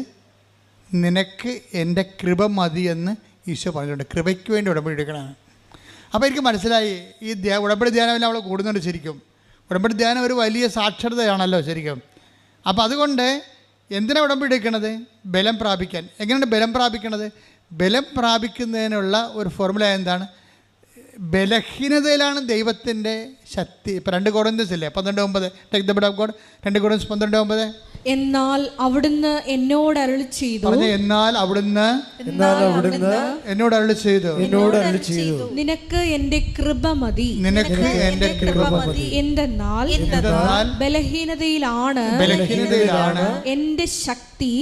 നിനക്ക് എൻ്റെ കൃപ മതി എന്ന് ഈശോ പറഞ്ഞിട്ടുണ്ട്. കൃപയ്ക്ക് വേണ്ടി ഉടമ്പടി എടുക്കണമെന്ന്. അപ്പോൾ എനിക്ക് മനസ്സിലായി, ഈ ഉടമ്പടി ധ്യാനമെല്ലാം അവൾ കൂടുന്നുണ്ട്. ശരിക്കും ഉടമ്പടി ധ്യാനം ഒരു വലിയ സാക്ഷരതയാണല്ലോ ശരിക്കും. അപ്പോൾ അതുകൊണ്ട് എന്തിനാണ് ഉടമ്പടി എടുക്കണത്? ബലം പ്രാപിക്കാൻ. എങ്ങനെയാണ് ബലം പ്രാപിക്കണത്? ബലം പ്രാപിക്കുന്നതിനുള്ള ഒരു ഫോർമുല എന്താണ്? ബലഹീനതയിലാണ് ദൈവത്തിൻ്റെ ശക്തി. ഇപ്പോൾ 2 കൊരിന്ത്യസ് ഇല്ലേ 12:9, take the bed of God. 2 കൊരിന്ത്യസ് 12:9. എന്നാൽ അവിടുന്ന് എന്നോട് അരുളി ചെയ്തു. എന്നാൽ അവിടുന്ന് എന്നോട് അരുളി ചെയ്തു. നിനക്ക് എൻ്റെ കൃപ മതി. നിനക്ക് എൻ്റെ കൃപ മതി. എന്തെന്നാൽ ബലഹീനതയിലാണ് എൻ്റെ ശക്തി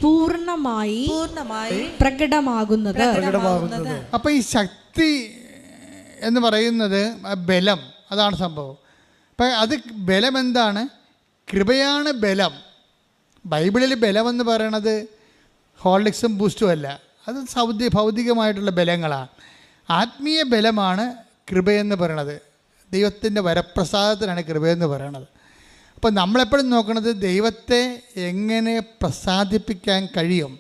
പൂർണ്ണമായി പ്രകടമാകുന്നത്. അപ്പൊ ഈ ശക്തി എന്ന് പറയുന്നത് ബലം, അതാണ് സംഭവം. അപ്പം അത് ബലം എന്താണ്? കൃപയാണ് ബലം. ബൈബിളിൽ ബലമെന്ന് പറയണത് ഹോർലിക്സും ബൂസ്റ്റും അല്ല, അത് ഭൗതികമായിട്ടുള്ള ബലങ്ങളാണ്. ആത്മീയ ബലമാണ് കൃപയെന്ന് പറയണത്. ദൈവത്തിൻ്റെ വരപ്രസാദത്തിനാണ് കൃപയെന്ന് പറയണത്. അപ്പോൾ നമ്മളെപ്പോഴും നോക്കുന്നത് ദൈവത്തെ എങ്ങനെ പ്രസാദിപ്പിക്കാൻ കഴിയും.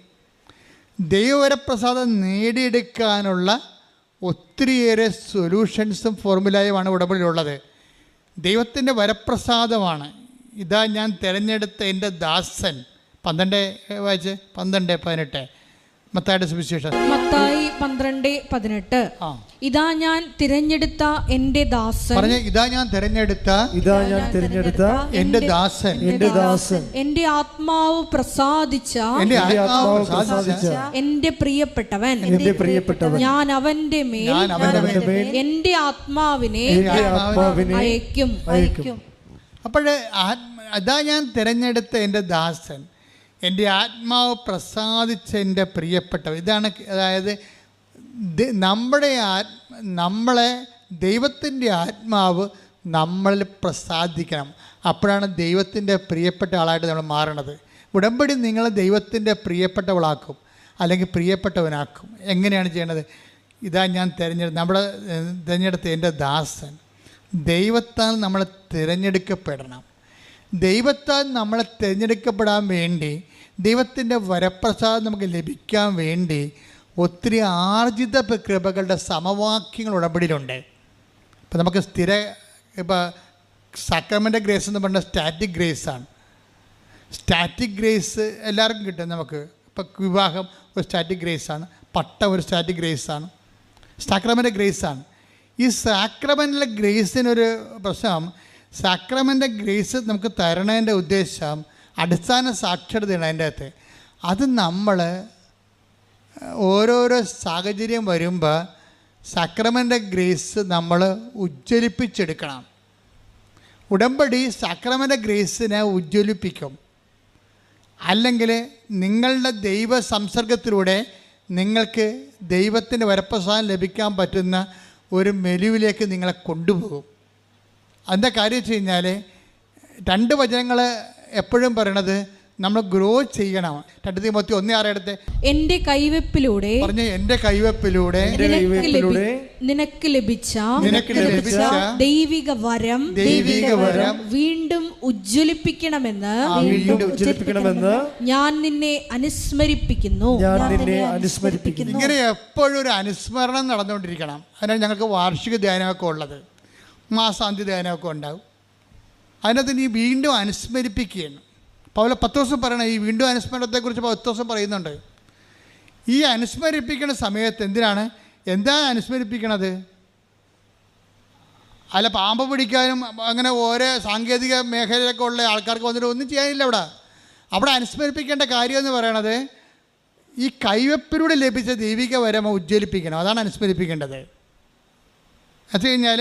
ദൈവവരപ്രസാദം നേടിയെടുക്കാനുള്ള ഒത്തിരിയേറെ സൊല്യൂഷൻസും ഫോർമുലയുമാണ് ഉടമ്പടിയിലുള്ളത്. ദൈവത്തിൻ്റെ വരപ്രസാദമാണ്. ഇതാ ഞാൻ തിരഞ്ഞെടുത്ത എൻ്റെ ദാസൻ. 12 വായിച്ച് 12:18 മത്തായിയുടെ സുവിശേഷം. മത്തായി 12:18. ഇതാ ഞാൻ തിരഞ്ഞെടുത്ത എൻ്റെ ദാസൻ. പറഞ്ഞ ഇതാ ഞാൻ തിരഞ്ഞെടുത്ത എൻ്റെ ദാസൻ. എൻ്റെ ആത്മാവ് പ്രസാദിച്ച എൻ്റെ പ്രിയപ്പെട്ടവൻ. ഞാൻ അവന്റെ മേൽ എൻ്റെ ആത്മാവിനെ അയക്കും. അപ്പോൾ അതാ ഞാൻ തിരഞ്ഞെടുത്ത എൻ്റെ ദാസൻ, എൻ്റെ ആത്മാവ് പ്രസാദിച്ച എൻ്റെ പ്രിയപ്പെട്ടവൻ. ഇതാണ്, അതായത് നമ്മളെ ദൈവത്തിൻ്റെ ആത്മാവ് നമ്മളിൽ പ്രസാദിക്കണം. അപ്പോഴാണ് ദൈവത്തിൻ്റെ പ്രിയപ്പെട്ട ആളായിട്ട് നമ്മൾ മാറണത്. ഉടമ്പടി നിങ്ങളെ ദൈവത്തിൻ്റെ പ്രിയപ്പെട്ടവളാക്കും, അല്ലെങ്കിൽ പ്രിയപ്പെട്ടവനാക്കും. എങ്ങനെയാണ് ചെയ്യണത്? ഇതാ ഞാൻ തിരഞ്ഞെടുത്ത എൻ്റെ ദാസൻ. ദൈവത്താൽ നമ്മൾ തിരഞ്ഞെടുക്കപ്പെടണം. ദൈവത്താൽ നമ്മളെ തിരഞ്ഞെടുക്കപ്പെടാൻ വേണ്ടി, ദൈവത്തിൻ്റെ വരപ്രസാദം നമുക്ക് ലഭിക്കാൻ വേണ്ടി ഒത്തിരി ആർജിത കൃപകളുടെ സമവാക്യങ്ങൾ ഉടമ്പടിയിലുണ്ട്. ഇപ്പം നമുക്ക് ഇപ്പോൾ സാക്രമെൻ്റ് ഗ്രേസ് എന്ന് പറഞ്ഞാൽ സ്റ്റാറ്റിക് ഗ്രേസാണ്. സ്റ്റാറ്റിക് ഗ്രേസ് എല്ലാവർക്കും കിട്ടും. നമുക്ക് ഇപ്പോൾ വിവാഹം ഒരു സ്റ്റാറ്റിക് ഗ്രേസാണ്, പട്ടം ഒരു സ്റ്റാറ്റിക് ഗ്രേസാണ്, സാക്രമെൻ്റ് ഗ്രേസാണ്. ഈ സാക്രമെൻ്റൽ ഗ്രേസിനൊരു പ്രശ്നം, സാക്രമെൻ്റൽ ഗ്രേസ് നമുക്ക് തരണതിൻ്റെ ഉദ്ദേശം അടിസ്ഥാന സാക്ഷരതയാണ് അതിൻ്റെ അകത്ത്. അത് നമ്മൾ ഓരോരോ സാഹചര്യം വരുമ്പോൾ സക്രമൻ്റെ ഗ്രേസ് നമ്മൾ ഉജ്ജ്വലിപ്പിച്ചെടുക്കണം. ഉടമ്പടി സക്രമൻ്റെ ഗ്രേസിനെ ഉജ്ജ്വലിപ്പിക്കും. അല്ലെങ്കിൽ നിങ്ങളുടെ ദൈവ സംസർഗത്തിലൂടെ നിങ്ങൾക്ക് ദൈവത്തിൻ്റെ വരപ്രസാദം ലഭിക്കാൻ പറ്റുന്ന ഒരു മെനുവിലേക്ക് നിങ്ങളെ കൊണ്ടുപോകും. അതിൻ്റെ കാര്യം വെച്ച് കഴിഞ്ഞാൽ 2 വചനങ്ങൾ എപ്പോഴും പറയണത് നമ്മൾ ഗ്രോ ചെയ്യണം. 2 തിമോത്തി 1:6 എടുത്ത് എന്റെ കൈവെപ്പിലൂടെ പറഞ്ഞ് എൻ്റെ കൈവെപ്പിലൂടെ നിനക്ക് ലഭിച്ച ദൈവിക വരം വീണ്ടും ഉജ്ജ്വലിപ്പിക്കണമെന്ന് ഞാൻ നിന്നെ അനുസ്മരിപ്പിക്കുന്നു. ഇങ്ങനെ എപ്പോഴും ഒരു അനുസ്മരണം നടന്നുകൊണ്ടിരിക്കണം. അതിനാണ് ഞങ്ങൾക്ക് വാർഷിക ധ്യാനമൊക്കെ ഉള്ളത്, മാസാന്ത്യ ധ്യാനമൊക്കെ ഉണ്ടാവും. അതിനകത്ത് നീ വീണ്ടും അനുസ്മരിപ്പിക്കുകയാണ്. പൗലോസ് 10 ദിവസം പറയണം. ഈ വീണ്ടും അനുസ്മരണത്തെക്കുറിച്ച് 10 ദിവസം പറയുന്നുണ്ട്. ഈ അനുസ്മരിപ്പിക്കുന്ന സമയത്ത് എന്താ അനുസ്മരിപ്പിക്കണത്? അല്ല, പാമ്പ് പിടിക്കാനും അങ്ങനെ ഓരോ സാങ്കേതിക മേഖലയിലൊക്കെ ഉള്ള ആൾക്കാർക്ക് വന്നിട്ട് ഒന്നും ചെയ്യാനില്ല. അവിടെ അനുസ്മരിപ്പിക്കേണ്ട കാര്യം എന്ന് പറയണത് ഈ കൈവെപ്പിലൂടെ ലഭിച്ച ദൈവിക വരം ഉജ്ജ്വലിപ്പിക്കണം. അതാണ് അനുസ്മരിപ്പിക്കേണ്ടത്. അത് കഴിഞ്ഞാൽ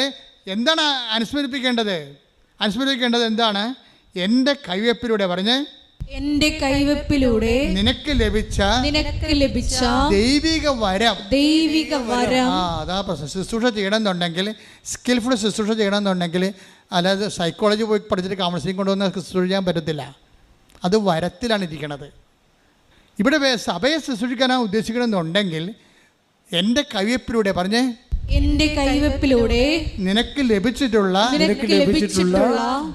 എന്താണ് അനുസ്മരിപ്പിക്കേണ്ടത്? എന്താണ്? എൻ്റെ കൈവെപ്പിലൂടെ പറഞ്ഞ് എന്റെ കൈവെപ്പിലൂടെ നിനക്ക് ലഭിച്ച ദൈവിക വരം. അതാ പ്രശ്നം. ശുശ്രൂഷ ചെയ്യണമെന്നുണ്ടെങ്കിൽ, സ്കിൽഫുൾ ശുശ്രൂഷ ചെയ്യണമെന്നുണ്ടെങ്കിൽ, അല്ലാതെ സൈക്കോളജി പോയി പഠിച്ചിട്ട് കൗൺസിലിംഗ് കൊണ്ടുവന്ന് ശുശ്രൂഷ ചെയ്യാൻ പറ്റത്തില്ല. അത് വരത്തിലാണ് ഇരിക്കണത്. ഇവിടെ സഭയെ ശുശ്രൂഷിക്കാനാണ് ഉദ്ദേശിക്കണമെന്നുണ്ടെങ്കിൽ എൻ്റെ കൈവെപ്പിലൂടെ പറഞ്ഞ് എന്റെ കൈവെപ്പിലൂടെ നിനക്ക് ലഭിച്ചിട്ടുള്ള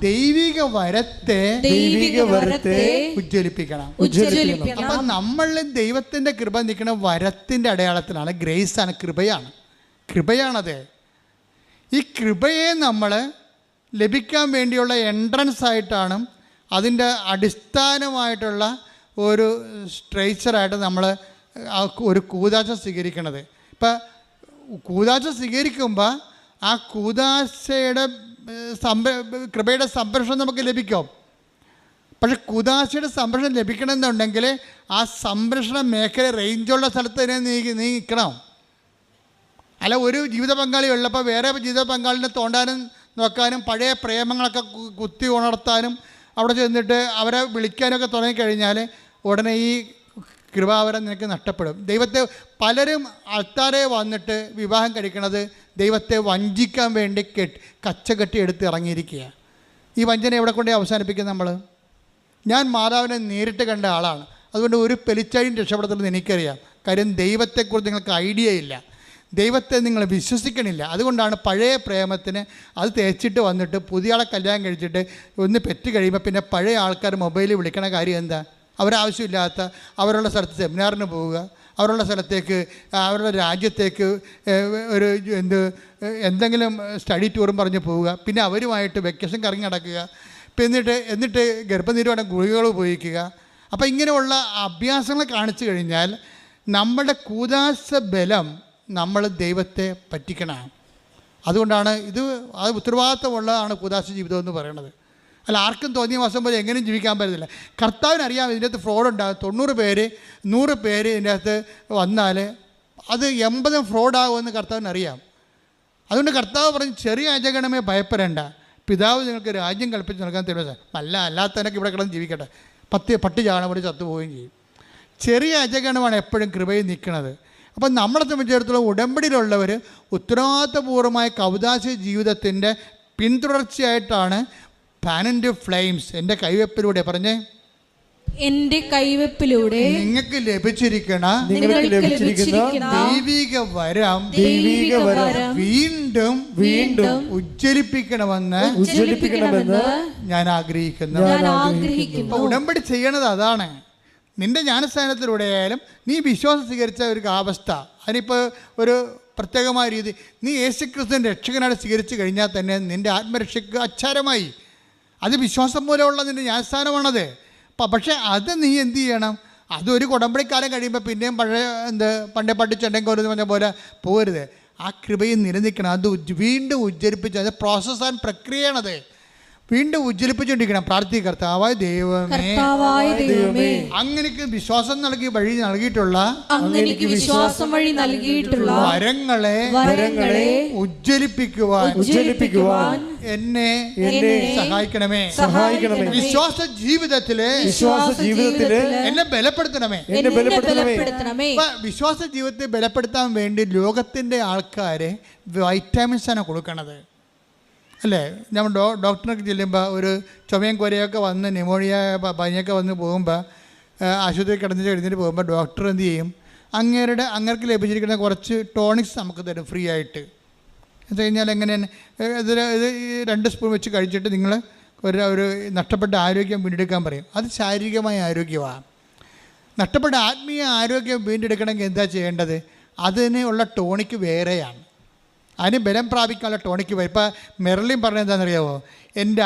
ദൈവിക വരത്തെ ഉജ്ജ്വലിപ്പിക്കണം. അപ്പം നമ്മൾ ദൈവത്തിൻ്റെ കൃപ നിൽക്കുന്ന വരത്തിൻ്റെ അടയാളത്തിലാണ്. ഗ്രേസാണ്, കൃപയാണത്. ഈ കൃപയെ നമ്മൾ ലഭിക്കാൻ വേണ്ടിയുള്ള എൻട്രൻസ് ആയിട്ടാണ്, അതിൻ്റെ അടിസ്ഥാനമായിട്ടുള്ള ഒരു സ്ട്രക്ചറായിട്ട് നമ്മൾ ഒരു കൂദാശ സ്വീകരിക്കണത്. ഇപ്പം കൂദാശ സ്വീകരിക്കുമ്പോൾ ആ കൂദാശയുടെ കൃപയുടെ സംരക്ഷണം നമുക്ക് ലഭിക്കും. പക്ഷെ കൂദാശയുടെ സംരക്ഷണം ലഭിക്കണമെന്നുണ്ടെങ്കിൽ ആ സംരക്ഷണ മേഖല റേഞ്ചുള്ള സ്ഥലത്ത് തന്നെ നീ നിൽക്കണം. അല്ല, ഒരു ജീവിത പങ്കാളി ഉള്ളപ്പോൾ വേറെ ജീവിത പങ്കാളിനെ തോണ്ടാനും നോക്കാനും പഴയ പ്രേമങ്ങളൊക്കെ കുത്തി ഉണർത്താനും അവിടെ ചെന്നിട്ട് അവരെ വിളിക്കാനൊക്കെ തുടങ്ങിക്കഴിഞ്ഞാൽ ഉടനെ ഈ കൃപാവരം നിനക്ക് നഷ്ടപ്പെടും. പലരും ആൾക്കാരെ വന്നിട്ട് വിവാഹം കഴിക്കണത് ദൈവത്തെ വഞ്ചിക്കാൻ വേണ്ടി കച്ചകെട്ടി എടുത്ത് ഇറങ്ങിയിരിക്കുക. ഈ വഞ്ചന എവിടെ കൊണ്ടേ അവസാനിപ്പിക്കും നമ്മൾ? ഞാൻ മാതാവിനെ നേരിട്ട് കണ്ട ആളാണ്. അതുകൊണ്ട് ഒരു പെലിച്ചായും രക്ഷപ്പെടുത്തുന്നത് എനിക്കറിയാം. കാര്യം ദൈവത്തെക്കുറിച്ച് നിങ്ങൾക്ക് ഐഡിയ ഇല്ല, ദൈവത്തെ നിങ്ങൾ വിശ്വസിക്കണില്ല. അതുകൊണ്ടാണ് പഴയ പ്രേമത്തിന് അത് തേച്ചിട്ട് വന്നിട്ട് പുതിയ ആളെ കല്യാണം കഴിച്ചിട്ട് ഒന്ന് പെറ്റ് കഴിയുമ്പോൾ പിന്നെ പഴയ ആൾക്കാർ മൊബൈലിൽ വിളിക്കണ കാര്യം എന്താ? അവരാവശ്യമില്ലാത്ത അവരുള്ള സ്ഥലത്ത് സെമിനാറിന് പോവുക, അവരുള്ള സ്ഥലത്തേക്ക് അവരുടെ രാജ്യത്തേക്ക് ഒരു എന്തെങ്കിലും സ്റ്റഡി ടൂറും പറഞ്ഞ് പോവുക, പിന്നെ അവരുമായിട്ട് വെക്കേഷൻ കറങ്ങി നടക്കുക, എന്നിട്ട് ഗർഭനിരോധന ഗുളികകൾ ഉപയോഗിക്കുക. അപ്പോൾ ഇങ്ങനെയുള്ള അഭ്യാസങ്ങൾ കാണിച്ചു കഴിഞ്ഞാൽ നമ്മുടെ കൂദാശ ബലം നമ്മൾ ദൈവത്തെ പറ്റിക്കണം. അതുകൊണ്ടാണ് അത് ഉത്തരവാദിത്തമുള്ളതാണ് കൂദാശ ജീവിതം എന്ന് പറയുന്നത്. അല്ല, ആർക്കും തോന്നിയ മാസം പോലെ എങ്ങനെയും ജീവിക്കാൻ പറ്റത്തില്ല. കർത്താവിനറിയാം ഇതിൻ്റെ അകത്ത് ഫ്രോഡ് ഉണ്ടാകും. 90 പേര് 100 പേര് ഇതിൻ്റെ അകത്ത് വന്നാൽ അത് 80 ഫ്രോഡാകുമെന്ന് കർത്താവിനറിയാം. അതുകൊണ്ട് കർത്താവ് പറഞ്ഞ് ചെറിയ അജഗണമേ ഭയപ്പെടേണ്ട, പിതാവ് നിങ്ങൾക്ക് രാജ്യം കൽപ്പിച്ച് നൽകാൻ തരുമോ. അല്ലാത്തവനൊക്കെ ഇവിടെ കിടന്ന് ജീവിക്കട്ടെ, പട്ടി ചാണപടി ചത്തുപോവുകയും ചെയ്യും. ചെറിയ അജഗണമാണ് എപ്പോഴും കൃപയിൽ നിൽക്കുന്നത്. അപ്പം നമ്മളെ സംബന്ധിച്ചിടത്തോളം ഉടമ്പടിയിലുള്ളവർ ഉത്തരവാദിത്തപൂർവമായ കൗദാശ ജീവിതത്തിൻ്റെ പിന്തുടർച്ചയായിട്ടാണ് ഫാൻ ആൻഡ് ഫ്ലെയിംസ് എൻ്റെ കൈവെപ്പിലൂടെ പറഞ്ഞേ എന്റെ കൈവെപ്പിലൂടെ നിങ്ങൾക്ക് ലഭിച്ചിരിക്കണ ദൈവിക വരം വീണ്ടും ഉജ്ജ്വലിപ്പിക്കണമെന്ന് ഞാൻ ആഗ്രഹിക്കുന്നു. ഉടമ്പടി ചെയ്യണത് അതാണ്. നിന്റെ ജ്ഞാനസ്ഥാനത്തിലൂടെ ആയാലും നീ വിശ്വാസം സ്വീകരിച്ച ഒരു അവസ്ഥ, അതിനിപ്പോൾ ഒരു പ്രത്യേകമായ രീതി, നീ യേശുക്രിസ്തുവിൻ്റെ രക്ഷകനായിട്ട് സ്വീകരിച്ചു കഴിഞ്ഞാൽ തന്നെ നിൻ്റെ ആത്മരക്ഷയ്ക്ക് അച്ചാരമായി. അത് വിശ്വാസം മൂലമുള്ള നിൻ്റെ ജ്ഞാനസ്ഥാനമാണത്. പക്ഷേ അത് നീ എന്ത് ചെയ്യണം? അതൊരു കുടമ്പടിക്കാലം കഴിയുമ്പോൾ പിന്നെയും പണ്ടേ പഠിച്ചുണ്ടെങ്കിൽ ഒരു പറഞ്ഞ പോലെ പോകരുത്. ആ കൃപയിൽ നിലനിൽക്കണം. അത് വീണ്ടും ഉജ്ജ്വലിപ്പിച്ച്, അത് പ്രോസസ്സ് ആൻഡ് പ്രക്രിയയാണത്. വീണ്ടും ഉജ്ജ്വലിപ്പിച്ചുകൊണ്ടിരിക്കണം. പ്രാർത്ഥിക്കുക, കർത്താവായ ദൈവമേ, അങ്ങനെക്ക് വിശ്വാസം നൽകി വഴി നൽകിയിട്ടുള്ള വരങ്ങളെ ഉജ്ജ്വലിപ്പിക്കുവാൻ എന്നെ സഹായിക്കണമേ. വിശ്വാസ ജീവിതത്തില് എന്നെ ബലപ്പെടുത്തണമേ. വിശ്വാസ ജീവിതത്തെ ബലപ്പെടുത്താൻ വേണ്ടി ലോകത്തിന്റെ ആൾക്കാരെ വൈറ്റാമിൻസ് ആണ് കൊടുക്കണത്, അല്ലേ? നമ്മൾ ഡോക്ടറിനൊക്കെ ചെല്ലുമ്പോൾ ഒരു ചുമയും കുരയൊക്കെ വന്ന് ന്യൂമോണിയ പനിയൊക്കെ വന്ന് പോകുമ്പോൾ ആശുപത്രി കഴിഞ്ഞിട്ട് പോകുമ്പോൾ ഡോക്ടർ എന്ത് ചെയ്യും? അങ്ങേർക്ക് ലഭിച്ചിരിക്കുന്ന കുറച്ച് ടോണിക്സ് നമുക്ക് തരും ഫ്രീ ആയിട്ട്. എന്ന് കഴിഞ്ഞാൽ എങ്ങനെയാണ്? ഇത് 2 സ്പൂൺ വെച്ച് കഴിച്ചിട്ട് നിങ്ങൾ ഒരു നഷ്ടപ്പെട്ട ആരോഗ്യം വീണ്ടെടുക്കാൻ പറയും. അത് ശാരീരികമായ ആരോഗ്യമാണ്. നഷ്ടപ്പെട്ട ആത്മീയ ആരോഗ്യം വീണ്ടെടുക്കണമെങ്കിൽ എന്താ ചെയ്യേണ്ടത്? അതിനുള്ള ടോണിക്ക് വേറെയാണ്. അതിന് ബലം പ്രാപിക്കാനുള്ള ടോണിക്ക് വരും. ഇപ്പം മെർലിൻ പറഞ്ഞത് എന്താണെന്നറിയാമോ? എൻ്റെ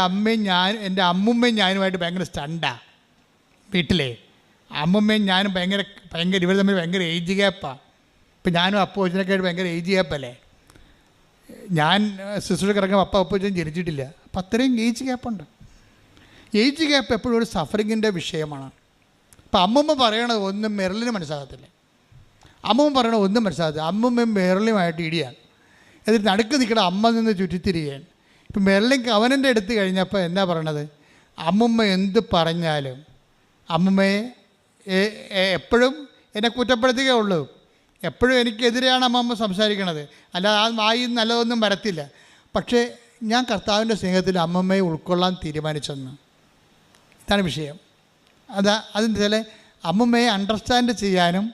അമ്മുമ്മയും ഞാനുമായിട്ട് ഭയങ്കര സ്റ്റണ്ടാണ് വീട്ടിലെ. അമ്മുമ്മയും ഞാനും ഭയങ്കര ഇവർ തമ്മിൽ ഭയങ്കര ഏജ് ഗ്യാപ്പാണ്. ഇപ്പം ഞാനും അപ്പോച്ചനൊക്കെ ആയിട്ട് ഭയങ്കര ഏജ് ഗ്യാപ്പല്ലേ. ഞാൻ സിസ്റ്റർ ഇറങ്ങുമ്പോൾ അപ്പോച്ചൻ ജനിച്ചിട്ടില്ല. അപ്പം അത്രയും ഏജ് ഗ്യാപ്പുണ്ട്. ഏജ് ഗ്യാപ്പ് എപ്പോഴും ഒരു സഫറിങ്ങിൻ്റെ വിഷയമാണ്. അപ്പം അമ്മുമ്മ പറയണത് ഒന്നും മെർലിന് മനസ്സിലാകത്തില്ല. അമ്മുമ്മ പറയണത് ഒന്നും മനസ്സിലാകത്തില്ല. അമ്മുമ്മയും മെർലിനുമായിട്ട് ഇടിയാണ്. എന്നിട്ട് നടുക്ക് നിൽക്കണം അമ്മ നിന്ന് ചുറ്റിത്തിരിയാൻ. ഇപ്പം മെർലിൻ അവനെൻ്റെ അടുത്ത് കഴിഞ്ഞപ്പോൾ എന്താ പറയണത്? അമ്മുമ്മ എന്ത് പറഞ്ഞാലും അമ്മുമ്മയെ എപ്പോഴും എന്നെ കുറ്റപ്പെടുത്തുകയേ ഉള്ളൂ. എപ്പോഴും എനിക്കെതിരെയാണ് അമ്മമ്മ സംസാരിക്കണത്. അല്ലാതെ ആ വായി നല്ലതൊന്നും വരത്തില്ല. പക്ഷേ ഞാൻ കർത്താവിൻ്റെ സ്നേഹത്തിൽ അമ്മമ്മയെ ഉൾക്കൊള്ളാൻ തീരുമാനിച്ചെന്ന്. ഇതാണ് വിഷയം. അതെന്ന് വെച്ചാൽ അമ്മമ്മയെ അണ്ടർസ്റ്റാൻഡ് ചെയ്യാനും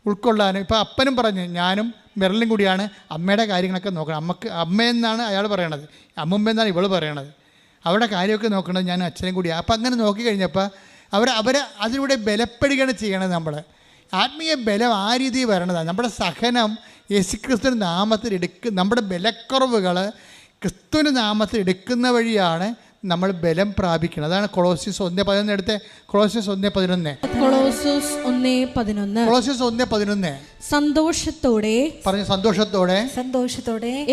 ഉൾക്കൊള്ളാനും. ഇപ്പോൾ അപ്പനും പറഞ്ഞു ഞാനും മെർലിൻ കൂടിയാണ് അമ്മയുടെ കാര്യങ്ങളൊക്കെ നോക്കണം. അമ്മയെന്നാണ് അയാൾ പറയണത്, അമ്മമ്മയെന്നാണ് ഇവൾ പറയണത്. അവരുടെ കാര്യമൊക്കെ നോക്കണത് ഞാൻ അച്ഛനും കൂടിയാണ്. അപ്പം അങ്ങനെ നോക്കിക്കഴിഞ്ഞപ്പോൾ അവരെ അതിലൂടെ ബലപ്പെടുകയാണ് ചെയ്യണത്. നമ്മൾ ആത്മീയ ബലം ആ രീതിയിൽ വരണതാണ്. നമ്മുടെ സഹനം യേശുക്രിസ്തുവിൻ്റെ നാമത്തിൽ നമ്മുടെ ബലക്കുറവുകൾ ക്രിസ്തുവിൻ്റെ നാമത്തിൽ എടുക്കുന്ന വഴിയാണ് നമ്മൾ ബലം പ്രാപിക്കുന്നത്. അതാണ് കൊളോസ്യസ് 1:11 എടുത്ത്. കൊളോസ്യസ് 1:11 സന്തോഷത്തോടെ പറഞ്ഞു. സന്തോഷത്തോടെ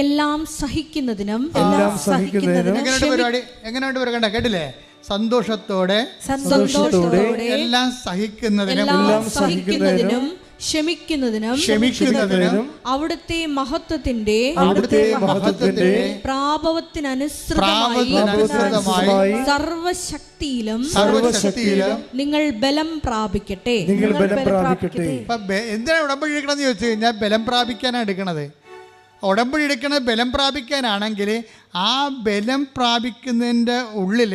എല്ലാം സഹിക്കുന്നതിനും എങ്ങനെയുണ്ട് പരിപാടി? എങ്ങനെയുണ്ട് വരകണ്ട? കേട്ടില്ലേ? സന്തോഷത്തോടെ എല്ലാം സഹിക്കുന്നതിനും ക്ഷമിക്കുന്നതിനും അവിടുത്തെ മഹത്വത്തിന്റെ പ്രാപവത്തിനനുസൃതമായി സർവശക്തിയിലും നിങ്ങൾ ബലം പ്രാപിക്കട്ടെ. എന്തിനാണ് ഉടമ്പടി എടുക്കണമെന്ന് ചോദിച്ചു കഴിഞ്ഞാൽ ബലം പ്രാപിക്കാനാണ് എടുക്കണത്. ഉടമ്പടി എടുക്കണത് ബലം പ്രാപിക്കാനാണെങ്കിൽ ആ ബലം പ്രാപിക്കുന്നതിൻ്റെ ഉള്ളിൽ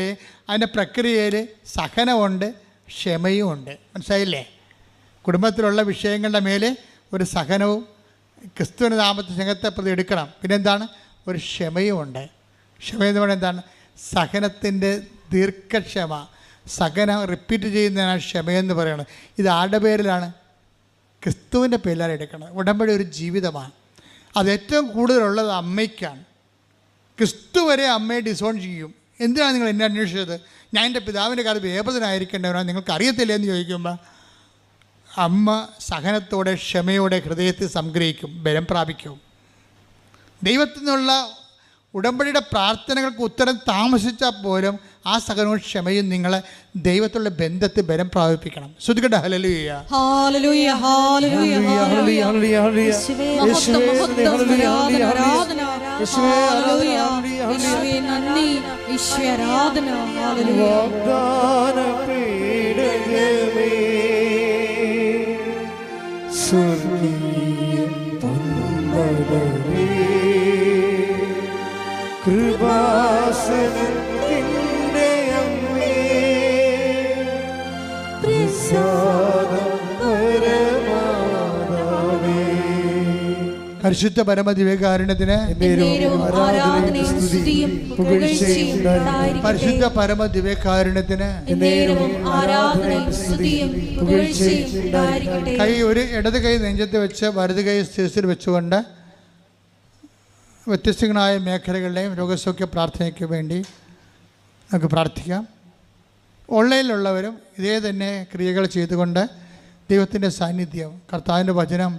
അതിൻ്റെ പ്രക്രിയയിൽ സഹനമുണ്ട്, ക്ഷമയും ഉണ്ട്. മനസ്സിലായില്ലേ? കുടുംബത്തിലുള്ള വിഷയങ്ങളുടെ മേലെ ഒരു സഹനവും ക്രിസ്തുവിൻ്റെ നാമത്തെ സ്നേഹത്തെ പ്രതി എടുക്കണം. പിന്നെന്താണ്? ഒരു ക്ഷമയുമുണ്ട്. ക്ഷമ എന്ന് പറയുന്നത് എന്താണ്? സഹനത്തിൻ്റെ ദീർഘക്ഷമ. സഹനം റിപ്പീറ്റ് ചെയ്യുന്നതിനാണ് ക്ഷമയെന്ന് പറയുന്നത്. ഇത് ആരുടെ പേരിലാണ്? ക്രിസ്തുവിൻ്റെ പേരിലാണ് എടുക്കുന്നത്. ഉടമ്പടി ഒരു ജീവിതമാണ്. അത് ഏറ്റവും കൂടുതലുള്ളത് അമ്മയ്ക്കാണ്. ക്രിസ്തു വരെ അമ്മയെ ഡിസോൺ ചെയ്യും. എന്തിനാണ് നിങ്ങൾ എന്നെ അന്വേഷിച്ചത്? ഞാൻ എൻ്റെ പിതാവിൻ്റെ കാലത്ത് വേപതനായിരിക്കേണ്ടവനാണ്, നിങ്ങൾക്ക് അറിയത്തില്ല എന്ന് ചോദിക്കുമ്പോൾ അമ്മ സഹനത്തോടെ ക്ഷമയോടെ ഹൃദയത്തിൽ സംഗ്രഹിക്കും, ബലം പ്രാപിക്കും. ദൈവത്തിൽ നിന്നുള്ള ഉടമ്പടിയുടെ പ്രാർത്ഥനകൾക്ക് ഉത്തരം താമസിച്ചാൽ പോലും ആ സഹനവും ക്ഷമയും നിങ്ങളെ ദൈവത്തിലുള്ള ബന്ധത്തിൽ ബലം പ്രാപിപ്പിക്കണം. ശ്രുതികട്ടെ hallelujah, hallelujah, hallelujah, hallelujah, hallelujah. യേശുവേ നന്ദി, യേശുവേ ആരാധന. കൃപാസനത്തിൻ്റെ അമ്മേ, പരിശുദ്ധ പരമദിവ്യകാരുണ്യത്തിന് പരിശുദ്ധ പരമദിവ്യകാരുണ്യത്തിന് കൈ ഒരു ഇടത് കൈ നെഞ്ചത്ത് വെച്ച് വലത് കൈ ശിരസിൽ വെച്ചുകൊണ്ട് വ്യത്യസ്തങ്ങളായ മേഖലകളുടെയും രോഗസൗഖ്യ പ്രാർത്ഥനയ്ക്ക് വേണ്ടി നമുക്ക് പ്രാർത്ഥിക്കാം. ഓൺലൈനിലുള്ളവരും ഇതേ തന്നെ ക്രിയകൾ ചെയ്തുകൊണ്ട് ദൈവത്തിൻ്റെ സാന്നിധ്യം, കർത്താവിൻ്റെ വചനം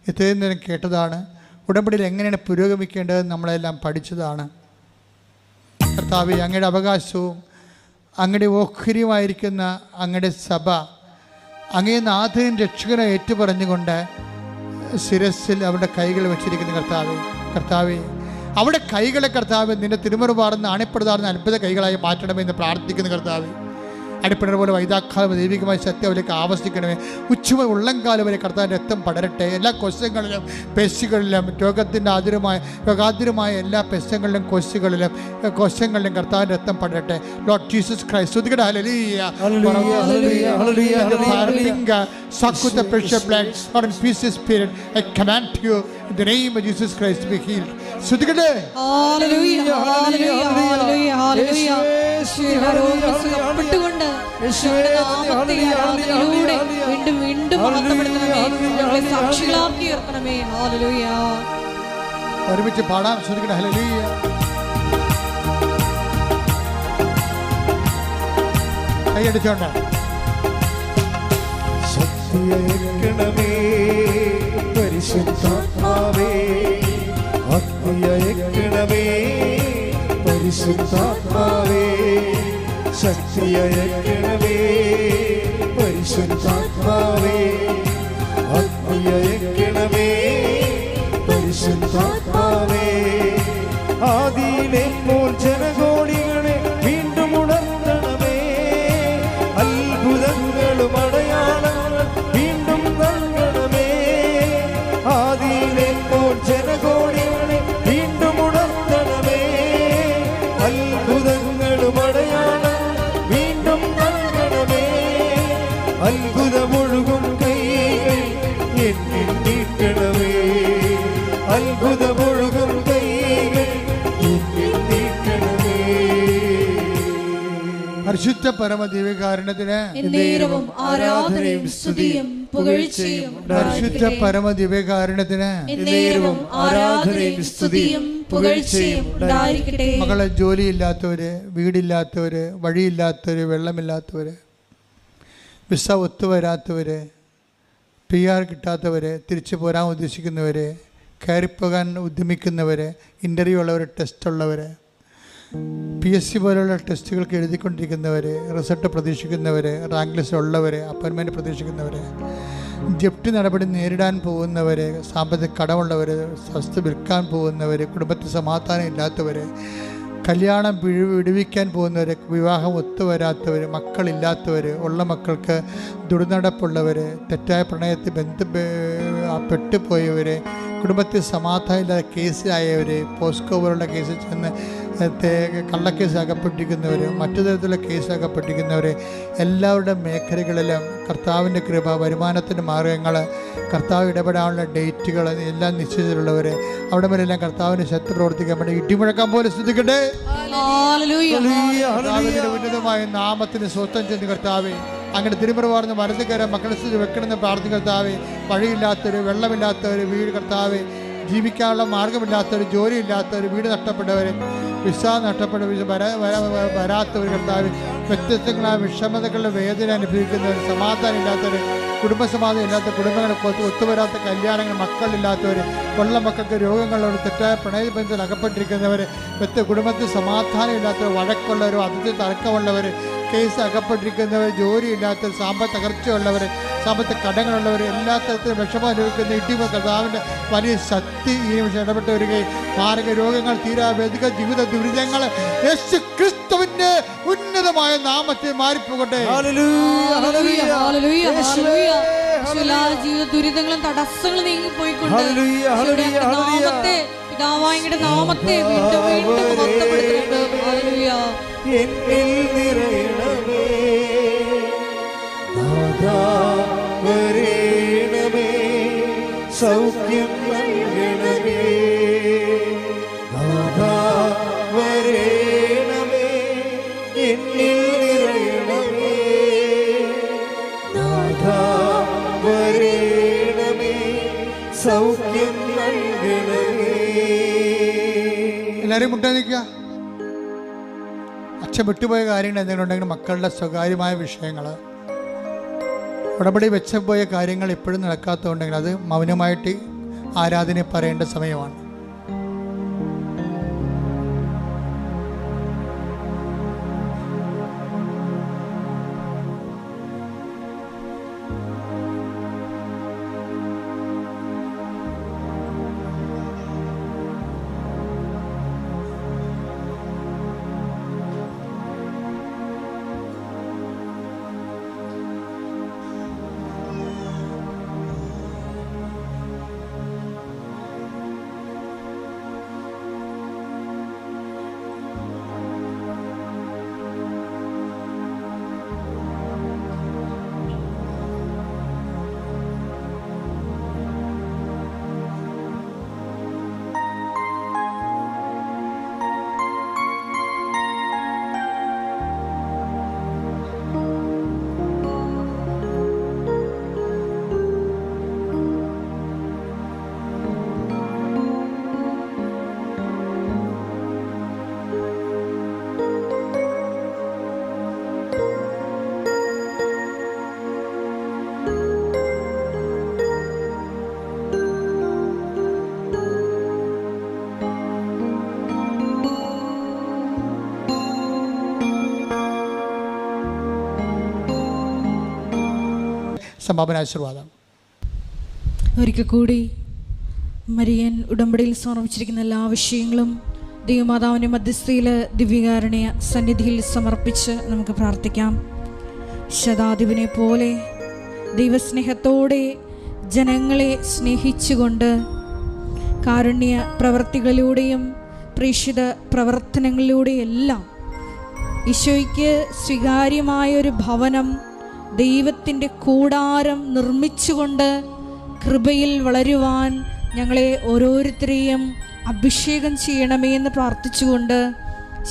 ഇത്രയും നേരം കേട്ടതാണ്. ഉടമ്പടിയിൽ എങ്ങനെയാണ് പുരോഗമിക്കേണ്ടതെന്ന് നമ്മളെല്ലാം പഠിച്ചതാണ്. കർത്താവെ, അങ്ങയുടെ അവകാശവും അങ്ങയുടെ ഓഹരിയുമായിരിക്കുന്ന അങ്ങയുടെ സഭ അങ്ങേ നാഥനും രക്ഷകനെ ഏറ്റുപറഞ്ഞുകൊണ്ട് ശിരസിൽ അവരുടെ കൈകൾ വെച്ചിരിക്കുന്ന കർത്താവെ അവിടെ കൈകളെ കർത്താവ് നിന്റെ തിരുമുറുപാടുന്ന അണിപ്പെടുതാറുന്ന അത്ഭുത കൈകളായി മാറ്റണമെന്ന് പ്രാർത്ഥിക്കുന്ന കർത്താവെ, അടിപ്പിണർ പോലെ വൈതാക്കാലം ദൈവികമായ സത്യം അവർക്ക് ആവശ്യിക്കണമേ. ഉച്ചമുതൽ ഉള്ളംകാലം വരെ കർത്താവിൻ്റെ രക്തം പടരട്ടെ. എല്ലാ കൊസ്യങ്ങളിലും പെശുകളിലും രോഗാതിരമായ എല്ലാ പെശങ്ങളിലും കൊസ്യങ്ങളിലും കർത്താവിൻ്റെ രക്തം പടരട്ടെ. ലോർഡ് ജീസസ് ക്രൈസ്റ്റ്, സ്തുതിക്കട്ടെ. Hallelujah. Suck with the precious blood, or in peace spirit, I command you in the name of Jesus Christ to be healed. സ്തുതിക്കട്ടെ. Hallelujah, hallelujah, hallelujah, hallelujah. കൊണ്ട് വീണ്ടും വീണ്ടും മഹത്വപ്പെടുത്തണമേ, സാക്ഷികളാക്കി ഉയർത്തണമേ. ഹല്ലേലൂയ. ഒരുമിച്ച് പാടാം. സ്തുതിക്കട്ടെ. ഹല്ലേലൂയ. കൈയടിച്ചോണ്ട് ശക്തിയയക്കണമേ പരിശുദ്ധാത്മാവേ, അഗ്നിയയക്കണമേ പരിശുദ്ധാത്മാവേ, ശക്തിയയക്കണമേ പരിശുദ്ധാത്മാവേ, അഗ്നിയയക്കണമേ പരിശുദ്ധാത്മാവേ. ആദിയിലെ പോൽ ജനകോടികളെ വീണ്ടും ഉണർത്തണമേ, അത്ഭുതങ്ങളും അടയാളങ്ങൾ വീണ്ടും നൽകണമേ. ആദിയിലെ പോൽ ജനകോടികളെ വീണ്ടും ഉണർത്തണമേ, അത്ഭുതങ്ങളും അടയാളങ്ങൾ വീണ്ടും നൽകണമേ. അത്ഭുതമൊഴുകും കൈകൾ എന്നിൽ നീട്ടണമേ, അത്ഭുതമൊഴുകും കൈകൾ എന്നിൽ നീട്ടണമേ. പരിശുദ്ധ പരമദിവ്യകാരുണ്യത്തിന് എന്നേരവും ആരാധനയും സ്തുതിയും പുകഴ്ചയും പരിശുദ്ധ പരമദിവ്യകാരുണ്യത്തിന് എന്നേരവും ആരാധനയും സ്തുതിയും പുകഴ്ചയും ഉണ്ടായിരിക്കട്ടെ. മകളെ, ജോലിയില്ലാത്തവര്, വീടില്ലാത്തവര്, വഴിയില്ലാത്തവര്, വെള്ളമില്ലാത്തവര്, വിസ ഒത്തുവരാത്തവര്, PR കിട്ടാത്തവര്, തിരിച്ചു പോരാൻ ഉദ്ദേശിക്കുന്നവര്, കയറിപ്പോകാൻ ഉദ്യമിക്കുന്നവര്, ഇൻ്റർവ്യൂ ഉള്ളവർ, ടെസ്റ്റ് ഉള്ളവർ, PSC പോലുള്ള ടെസ്റ്റുകൾക്ക് എഴുതിക്കൊണ്ടിരിക്കുന്നവർ, റിസൾട്ട് പ്രതീക്ഷിക്കുന്നവർ, റാങ്ക് ലിസ്റ്റ് ഉള്ളവർ, അപ്പോയിൻമെൻറ്റ് പ്രതീക്ഷിക്കുന്നവർ, ജപ്തി നടപടി നേരിടാൻ പോകുന്നവർ, സാമ്പത്തിക കടമുള്ളവർ, വസ്തു വിൽക്കാൻ പോകുന്നവർ, കുടുംബത്തിൽ സമാധാനം ഇല്ലാത്തവർ, കല്യാണം വിടുവിക്കാൻ പോകുന്നവർ, വിവാഹം ഒത്തുവരാത്തവർ, മക്കളില്ലാത്തവർ, ഉള്ള മക്കൾക്ക് ദുർനടപ്പുള്ളവർ, തെറ്റായ പ്രണയത്തിൽ പെട്ടുപോയവർ, കുടുംബത്തിൽ സമാധാനം ഇല്ലാതെ കേസിലായവർ, പോസ്കോ പോലുള്ള കേസിൽ ചെന്ന് കള്ളക്കേസ് അകപ്പെട്ടിരിക്കുന്നവർ, മറ്റു തരത്തിലുള്ള കേസ് അകപ്പെട്ടിരിക്കുന്നവർ, എല്ലാവരുടെ മേഖലകളിലും കർത്താവിൻ്റെ കൃപ, വരുമാനത്തിൻ്റെ മാർഗങ്ങൾ, കർത്താവ് ഇടപെടാനുള്ള ഡേറ്റുകൾ എല്ലാം നിശ്ചയിച്ചിട്ടുള്ളവർ, അവിടെ മേലെല്ലാം കർത്താവിൻ്റെ ശക്തി പ്രവർത്തിക്കാൻ വേണ്ടി ഇടിമുഴക്കാൻ പോലെ ശ്രദ്ധിക്കട്ടെ. കർത്താവിൻ്റെ ഉന്നതമായ നാമത്തിന് സ്വസ്ഥം ചെന്ന് കർത്താവേ, അങ്ങനെ തിരുമുറവാർന്ന് വലതുകര മക്കളെ സ്ഥിതി വെക്കണമെന്ന് പ്രാർത്ഥിക്കുന്ന കർത്താവേ, വഴിയില്ലാത്തവർ, വെള്ളമില്ലാത്തവർ, വീട് കർത്താവേ, ജീവിക്കാനുള്ള മാർഗമില്ലാത്തവർ, ജോലിയില്ലാത്തവർ, വീട് നഷ്ടപ്പെട്ടവർ, വിസ നഷ്ടപ്പെട്ടവർ, വരാത്തവർ കർത്താവ്, വ്യത്യസ്തങ്ങളായ വിഷമതകളുടെ വേദന അനുഭവിക്കുന്നവർ, സമാധാനം ഇല്ലാത്തവർ, കുടുംബസമാധാനം ഇല്ലാത്ത കുടുംബങ്ങളെ ഒത്തുവരാത്ത കല്യാണങ്ങൾ, മക്കളില്ലാത്തവർ, ഉള്ള മക്കൾക്ക് രോഗങ്ങളുള്ളവർ, തെറ്റായ പ്രണയബന്ധത്തിൽ അകപ്പെട്ടിരിക്കുന്നവർ, കുടുംബത്തിൽ സമാധാനം ഇല്ലാത്തവർ, വഴക്കുള്ളവർ, അതിഥി തർക്കമുള്ളവർ, കേസ് അകപ്പെട്ടിരിക്കുന്നവർ, ജോലിയില്ലാത്തവർ, സാമ്പത്തിക തകർച്ചയുള്ളവർ, സാമ്പത്തിക കടങ്ങളുള്ളവർ, എല്ലാ തരത്തിലും വിഷമം അനുഭവിക്കുന്ന ഇടിമ കർത്താവിൻ്റെ വലിയ ശക്തി ഈ നിമിഷം ഇടപെട്ട് വരികയും മാരക രോഗങ്ങൾ, തീരാവേദിക ജീവിത ദുരിതങ്ങൾ യേശു ക്രിസ്തുവിന്റെ ഉന്നതമായ നാമത്തിൽ മാറിപ്പോകട്ടെ. ജീവിത ദുരിതങ്ങളും തടസ്സങ്ങളും നീങ്ങിപ്പോയിക്കൊണ്ട് നാമത്തെ, പിതാവായുടെ നാമത്തെ വീണ്ടും വീണ്ടും എന്നിൽ നിറയണമേ, നാഥാ വരേണമേ, സൗഖ്യം നൽകണമേ, നാഥാ വരേണമേ, എന്നിൽ നിറയണമേ, നാഥാ വരേണമേ, സൗഖ്യം നൽകണമേ. എല്ലാവരും മുട്ടാൻ നിൽക്കുക. അച്ഛൻ വിട്ടുപോയ കാര്യങ്ങൾ എന്തെങ്കിലും ഉണ്ടെങ്കിൽ മക്കളുടെ സ്വകാര്യമായ വിഷയങ്ങൾ, ഉടമ്പടി വെച്ചുപോയ കാര്യങ്ങൾ ഇപ്പോഴും നടക്കാത്തതുണ്ടെങ്കിൽ അത് മൗനമായിട്ട് ആരാധന പറയേണ്ട സമയമാണ്. സമാപന ആശീർവാദം. ഒരിക്കൽ കൂടി മരിയൻ ഉടമ്പടിയിൽ സമർപ്പിച്ചിരിക്കുന്ന എല്ലാ വിഷയങ്ങളും ദൈവമാതാവിൻ്റെ മധ്യസ്ഥയിൽ ദിവ്യകാരുണ്യ സന്നിധിയിൽ സമർപ്പിച്ച് നമുക്ക് പ്രാർത്ഥിക്കാം. ശതാധിപനെ പോലെ ദൈവസ്നേഹത്തോടെ ജനങ്ങളെ സ്നേഹിച്ചുകൊണ്ട് കാരുണ്യ പ്രവർത്തികളിലൂടെയും പ്രേക്ഷിത പ്രവർത്തനങ്ങളിലൂടെയും എല്ലാം ഈശോയ്ക്ക് സ്വീകാര്യമായൊരു ഭവനം, ദൈവത്തിൻ്റെ കൂടാരം നിർമ്മിച്ചുകൊണ്ട് കൃപയിൽ വളരുവാൻ ഞങ്ങളെ ഓരോരുത്തരെയും അഭിഷേകം ചെയ്യണമേ എന്ന് പ്രാർത്ഥിച്ചുകൊണ്ട്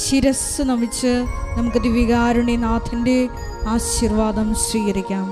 ശിരസ് നമിച്ച് നമുക്ക് ദിവ്യകാരുണ്യനാഥൻ്റെ ആശീർവാദം സ്വീകരിക്കാം.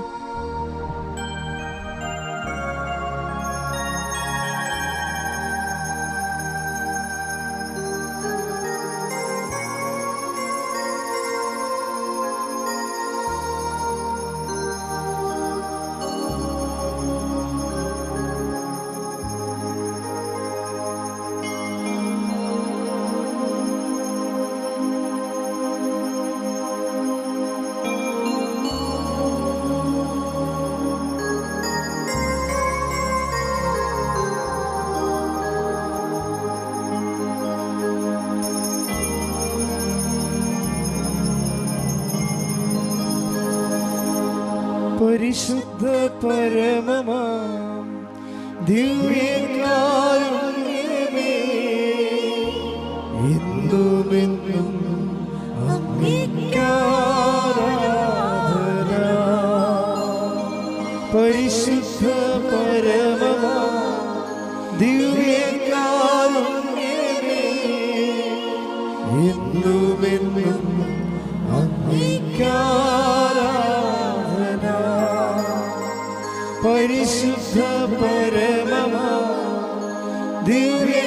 പരിശുദ്ധ പരമമാം ദിവ്യകാരുണ്യമേ, എന്നുമെന്നും അങ്ങേക്കാരാധന. പരിശുദ്ധ പരമമാം ദിവ്യകാരുണ്യമേ, എന്നുമെന്നും അങ്ങേക്കാരാധന. പരിശുദ്ധ പരമമാം ദിവ്യ